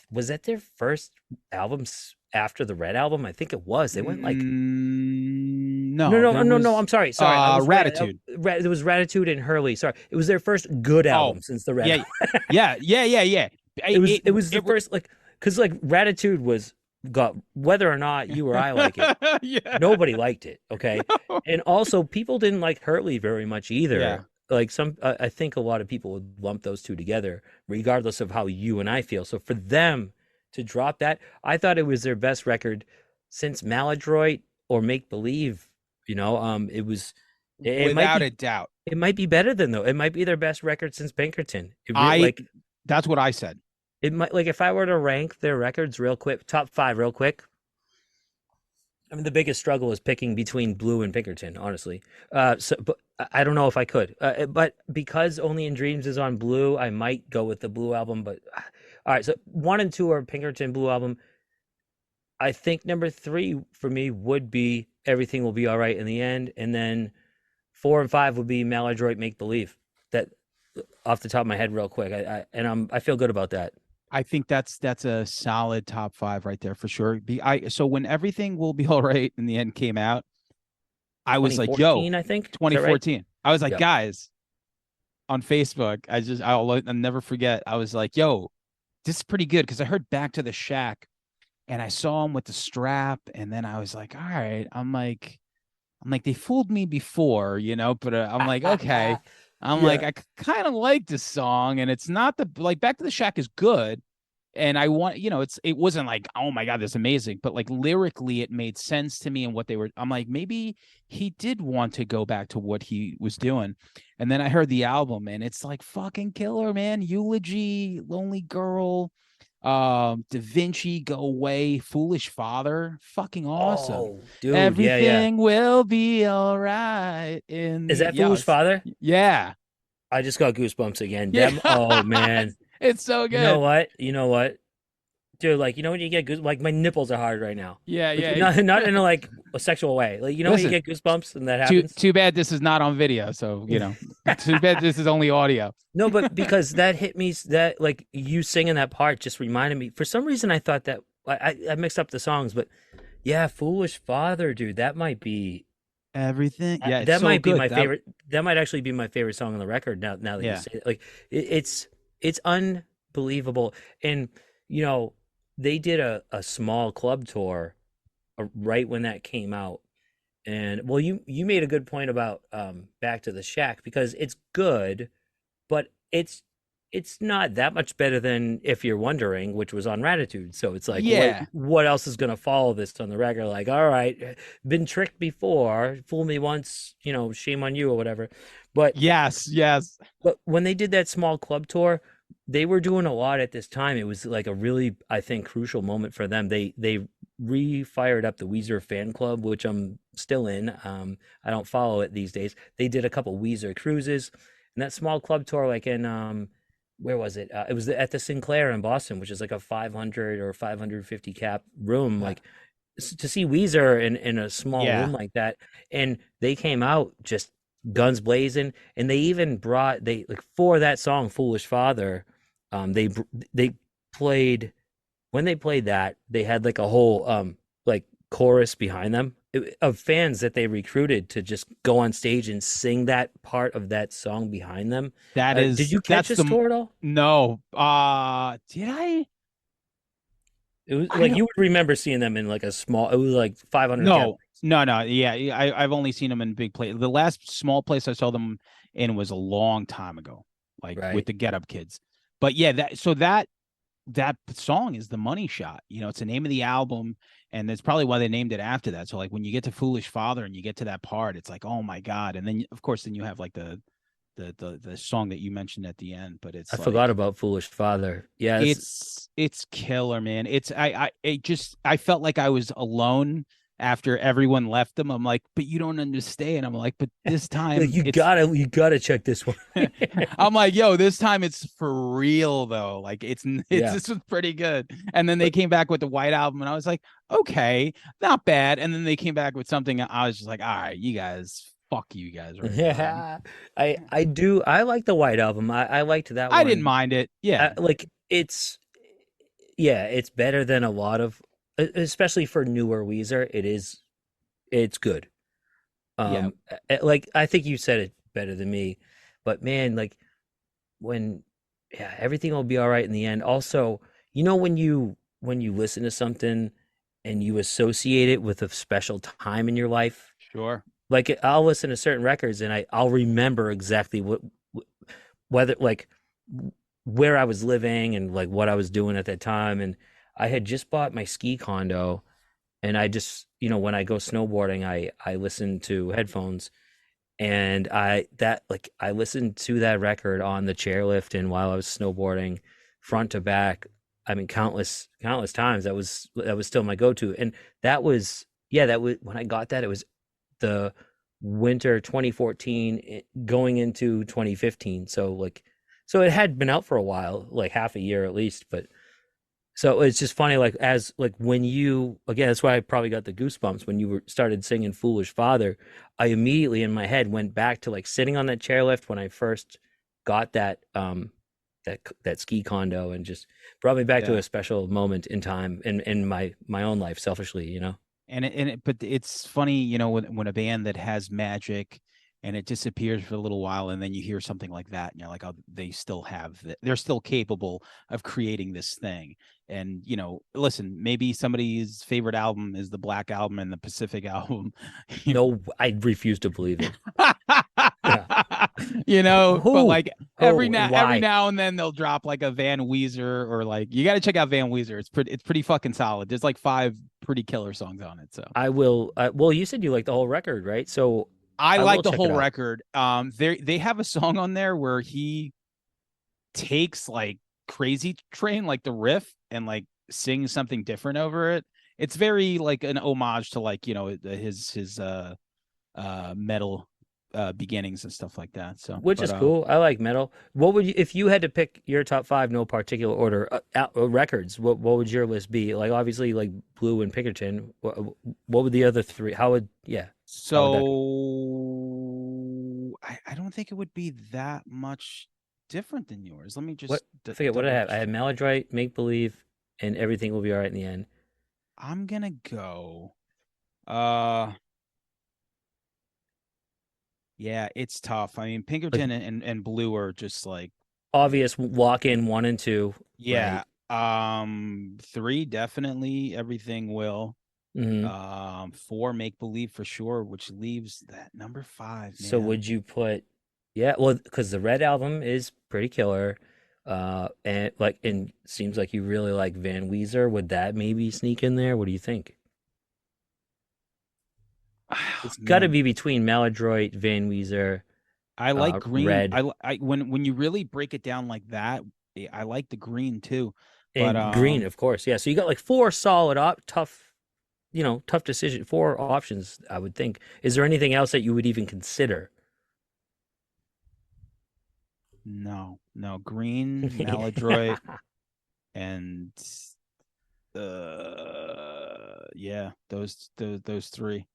was that their first albums after the Red Album? I think it was. They went like no. I'm sorry. Ratitude. It was Ratitude and Hurley. Sorry, it was their first good album since the Red. Yeah. It was the first, like, because like Ratitude got, whether or not you or I like it, nobody liked it. Okay, and also people didn't like Hurley very much either. Yeah. Like I think a lot of people would lump those two together, regardless of how you and I feel. So for them to drop that, I thought it was their best record since Maladroit or Make Believe. It was without a doubt. It might be better than though. It might be their best record since Pinkerton. That's what I said. It might, like, if I were to rank their records real quick, top 5 real quick. I mean, the biggest struggle is picking between Blue and Pinkerton, honestly. But I don't know if I could. But because Only in Dreams is on Blue, I might go with the Blue album. But all right, so 1 and 2 are Pinkerton Blue album. I think number 3 for me would be Everything Will Be All Right in the End, and then 4 and 5 would be Maladroit, Make Believe. That off the top of my head, real quick. I feel good about that. I think that's a solid top 5 right there for sure. So when Everything Will Be All Right in the End came out, I was like, yo, I think 2014. Right? I was like, guys, on Facebook. I'll never forget. I was like, yo, this is pretty good, because I heard Back to the Shack and I saw him with the strap, and then I was like, all right, I'm like, they fooled me before, but I'm like, okay. I'm like, Yeah. I kind of like this song, and it's not like Back to the Shack is good. And I want, it wasn't like, oh my God, this is amazing, but like lyrically, it made sense to me and what they were. I'm like, maybe he did want to go back to what he was doing. And then I heard the album, and it's like fucking killer, man. Eulogy, Lonely Girl, Da Vinci, Go Away, Foolish Father, fucking awesome. Oh, dude, yeah. Everything will be all right in Is the, that Foolish Father? yeah, I just got goosebumps again. yeah. Them, oh man. It's so You know good. what? You know what? Dude, like when you get goose, like my nipples are hard right now. Yeah, Like, yeah. not in like a sexual way. Like when you Listen, get goosebumps and that too happens. too bad this is not on video, so too bad this is only audio. No, but because that hit me, that like you singing that part just reminded me. For some reason, I thought that I mixed up the songs, but yeah, "Foolish Father," dude, that might be Everything, yeah, it's that so might be good. my favorite. That might actually be my favorite song on the record. Now that you Yeah, say it, like it's unbelievable. And you know, they did a small club tour right when that came out. And well, you made a good point about Back to the Shack because it's good, but it's not that much better than If You're Wondering, which was on Ratitude. So it's like, yeah, what else is gonna follow this on the record? Like, all right, been tricked before, fool me once, shame on you or whatever. But yes. when they did that small club tour, they were doing a lot at this time. It was like a really, I think, crucial moment for them. They re-fired up the Weezer fan club, which I'm still in. I don't follow it these days. They did a couple Weezer cruises, and that small club tour, like in where was it? It was at the Sinclair in Boston, which is like a 500 or 550 cap room. Like to see Weezer in a small Yeah, room like that, and they came out just guns blazing, and they even brought they like for that song "Foolish Father," they played when they played that they had like a whole like chorus behind them of fans that they recruited to just go on stage and sing that part of that song behind them. Did you catch that's this the tour at all? no. Did I? It was I like don't you would remember seeing them in like a small. It was like 500 cap. no, no. Yeah, I've only seen them in big place. The last small place I saw them in was a long time ago, like with Right. the Get Up Kids. But yeah, that song is the money shot. It's the name of the album, and that's probably why they named it after that. So like when you get to Foolish Father and you get to that part, it's like, oh my God. And then of course then you have like the song that you mentioned at the end, but I it's forgot like about Foolish Father. Yes. it's killer, man. I felt like I was alone after everyone left them. I'm like, but you don't understand. I'm like, but this Like time you it's gotta check this one. I'm like, yo, this time it's for real though. Like it's Yeah. this was pretty good. And then they came back with the White Album, and I was like, okay, not bad. And then they came back with something. I was just like, all right, you guys, fuck you guys right now. Yeah. I do. I like the White Album. I liked that I didn't one. mind it. Yeah, Like it's better than a lot of, especially for newer Weezer. It's good. yeah, Like I think you said it better than me, but man, like when, yeah, everything will be all right in the end. Also, when you listen to something and you associate it with a special time in your life, sure. like I'll listen to certain records and I'll remember exactly whether like where I was living and like what I was doing at that time. And I had just bought my ski condo, and I just, when I go snowboarding, I listen to headphones, and I listened to that record on the chairlift and while I was snowboarding front to back. I mean, countless times. That was still my go-to. And that was, yeah, that was when I got that, it was the winter 2014 going into 2015. So it had been out for a while, like half a year at least. But so it's just funny, like as like when you, again, that's why I probably got the goosebumps when you started singing "Foolish Father." I immediately in my head went back to like sitting on that chairlift when I first got that ski condo, and just brought me back to Yeah. a special moment in time in my own life, selfishly. But it's funny, when a band that has magic and it disappears for a little while, and then you hear something like that, and you're like, oh, they still have they're still capable of creating this thing. And listen, maybe somebody's favorite album is the Black Album and the Pacific Album. No, I refuse to believe it. Yeah. But Who? like Who and every why? now and then they'll drop like a Van Weezer, or like, you got to check out Van Weezer. It's pretty fucking solid. There's like 5 pretty killer songs on it. So I will. Well, you said you like the whole record, right? So I I like will the check it whole out. record. They have a song on there where he takes like Crazy Train, like the riff, and like sings something different over it. It's very like an homage to like his metal beginnings and stuff like that. So, Which but is cool. I like metal. What would you, if you had to pick your top five, no particular order, records? What would your list be? Like obviously, like Blue and Pinkerton. What would the other three? How would How would that go? So I don't think it would be that much different than yours. Let me What just I forget what I double have. I check. had Maladroit, Make Believe, and Everything Will Be All Right in the End. I'm gonna go. Uh, yeah, it's tough. I mean, Like Pinkerton and Blue are just like, obvious walk in one and two, yeah. right? 3 definitely. Everything will. Hmm. 4 Make Believe for sure, which leaves that number 5, So man. would you put, yeah, well, because the Red album is pretty killer, and seems like you really like Van Weezer. Would that maybe sneak in there? What do you think? It's got to Man, be between Maladroit, Van Weezer, I like Green. Red, When you really break it down like that, I like the Green too. But and Green, of course. Yeah, so you got like four solid, tough, tough decision, four options. I would think. Is there anything else that you would even consider? no, no, Green, Maladroit, and yeah, those 3.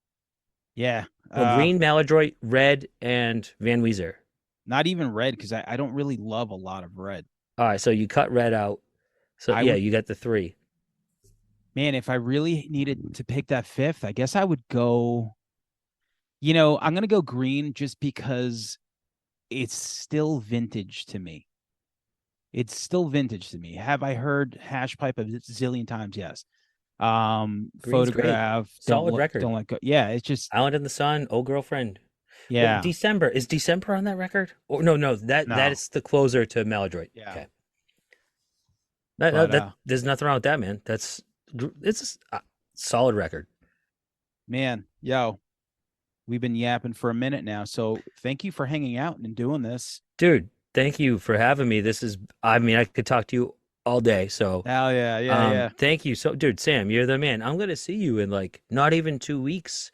Yeah. Well, Green, Maladroit, Red, and Van Weezer. Not even Red, because I don't really love a lot of Red. All right, so you cut Red out. So I yeah, would, you got the three. man, if I really needed to pick that 5th, I guess I would go, I'm gonna go Green just because it's still vintage to me. It's still vintage to me. Have I heard Hash Pipe a zillion times? Yes. Green's great. Photograph, Solid don't record. let go. Yeah, it's just, Island in the Sun, Oh Girlfriend. Well, yeah. December. Is December on that record? Or no, that No. is the closer to Maladroit. Yeah. Okay. That, But that, that there's nothing wrong with that, man. It's a solid record. man, yo, we've been yapping for a minute now. So thank you for hanging out and doing this. Dude, thank you for having me. I mean, I could talk to you all day. So, Hell yeah, yeah, yeah. thank you. So, dude, Sam, you're the man. I'm gonna see you in like not even 2 weeks.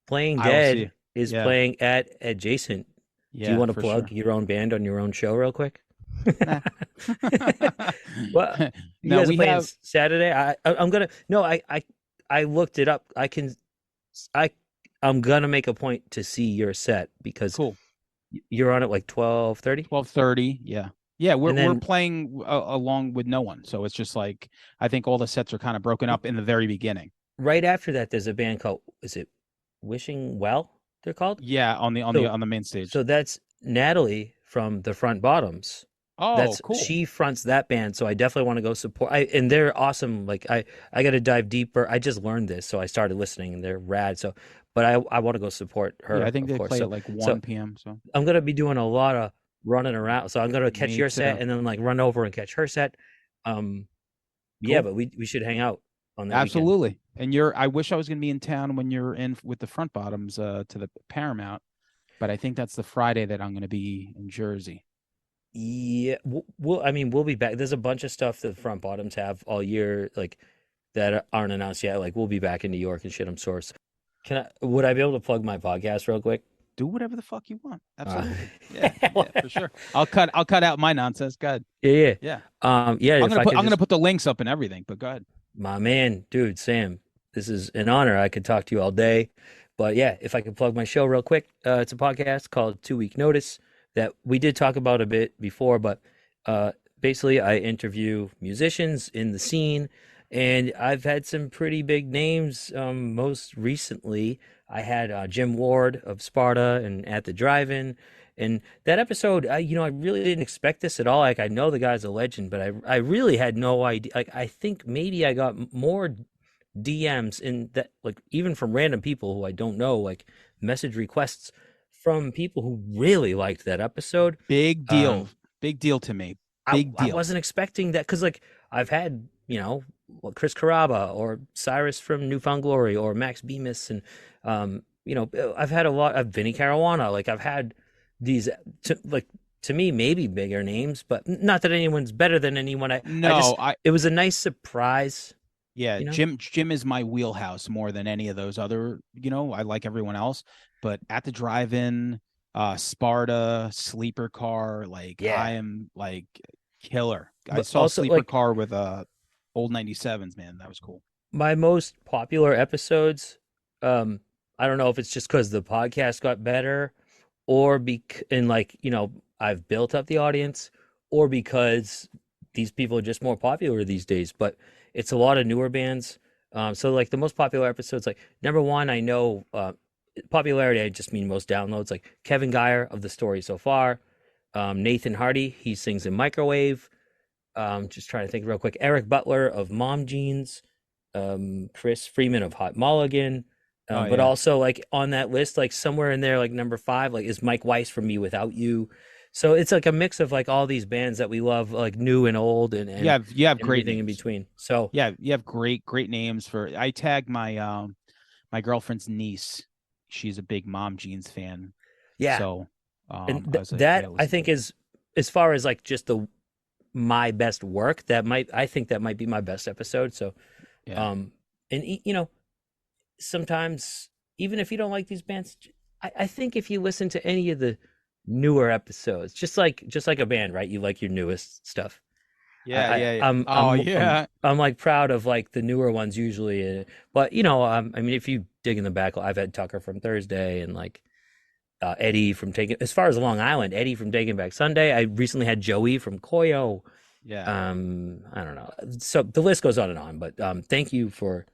Playing I will see you. Dead is Yeah, playing at Adjacent. Do you yeah, want to for plug sure. your own band on your own show real quick? Nah. Well, you No, guys are we playing have. Saturday. I'm gonna no, I looked it up. I I'm gonna make a point to see your set because Cool. you're on at like 12:30, 12:30. Yeah. Yeah, we're and we're then playing along with no one. So it's just like, I think all the sets are kind of broken up in the very beginning. right after that, there's a band called, is it Wishing Well? They're called. Yeah, on the on the So on the main stage. so that's Natalie from the Front Bottoms. Oh, That's cool. She fronts that band, so I definitely want to go support. And they're awesome. Like I got to dive deeper. I just learned this, so I started listening, and they're rad. So, but I want to go support Yeah, I her, think of they course. play at So like so 1 p.m. So I'm gonna be doing a lot of running around. So I'm gonna catch me your too. set and then like run over and catch her set. Um, yeah, Cool. but we should hang out on that weekend. Absolutely. And I wish I was going to be in town when you're in with the Front Bottoms to the Paramount, but I think that's the Friday that I'm going to be in Jersey. Yeah, I mean, we'll be back. There's a bunch of stuff that the Front Bottoms have all year, like that aren't announced yet. Like we'll be back in New York and shit. I'm sure. Would I be able to plug my podcast real quick? Do whatever the fuck you want. Uh, Absolutely. Yeah, yeah, for sure. I'll cut out my nonsense. Go ahead. yeah, yeah. Yeah. Yeah, I'm if gonna I put could I'm gonna just, put the links up and everything, but go ahead. my man, dude, Sam, this is an honor. I could talk to you all day. But yeah, if I could plug my show real quick, it's a podcast called 2 Week Notice that we did talk about a bit before, but uh, basically I interview musicians in the scene And I've had some pretty big names. Most recently, I had Jim Ward of Sparta and At the Drive-In. And that episode, I really didn't expect this at all. Like, I know the guy's a legend, but I really had no idea. Like, I think maybe I got more DMs in that, like, even from random people who I don't know, like message requests from people who really liked that episode. Big deal. Um, Big deal to me. I Big I deal. wasn't expecting that because like I've had Chris Carrabba or Cyrus from Newfound Glory or Max Bemis and I've had a lot of Vinny Caruana. Like I've had these to me maybe bigger names, but not that anyone's better than anyone. No, It was a nice surprise. yeah, You know? Jim is my wheelhouse more than any of those other, I like everyone else, but At the Drive-In, Sparta, Sleeper Car, like I Yeah, am like killer. I but saw also Sleeper like Car with old 97s, man. That was cool. my most popular episodes, um, I don't know if it's just because the podcast got better or and I've built up the audience or because these people are just more popular these days, but it's a lot of newer bands. So like the most popular episodes, like number one, I know popularity, I just mean most downloads, like Kevin Geyer of The Story So Far, Nathan Hardy, he sings in Microwave. Just trying to think real quick. Eric Butler of Mom Jeans, Chris Freeman of Hot Mulligan. Oh But yeah. also like on that list, like somewhere in there, like number five, like is Mike Weiss from Me Without You. So it's like a mix of like all these bands that we love, like new and old You have and great everything in names. between. So Yeah, you have great names for I tagged my girlfriend's niece. She's a big Mom Jeans fan. yeah. So And I was like, yeah, that I listen to think it. is as far as like just the my best work, I think that might be my best episode. So Yeah. um and sometimes even if you don't like these bands, I think if you listen to any of the newer episodes, just like a band, right? You like your newest stuff. Yeah, yeah, yeah. I'm Oh yeah. I'm like proud of like the newer ones usually, but I mean, if you dig in the back, I've had Tucker from Thursday and like Eddie from Taking, as far as Long Island, Eddie from Taking Back Sunday. I recently had Joey from Koyo. Yeah. I don't know. So the list goes on and on, but thank you for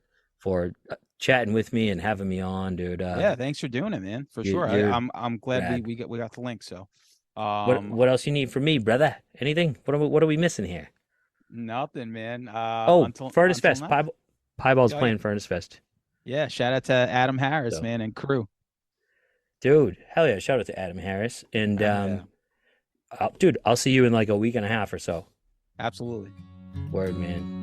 chatting with me and having me on, dude. Yeah, thanks for doing it, man. For sure. You're I'm glad we rad. we got the link. So What um what else you need from me, brother? Anything? What are we missing here? nothing, man. Oh, Furnace Until Fest. now. Pieball's Oh yeah. playing Furnace Fest. Yeah, shout out to Adam Harris, So, man, and crew. dude, hell yeah! Shout out to Adam Harris. And Hell yeah. dude, I'll see you in like a week and a half or so. Absolutely. Word, man.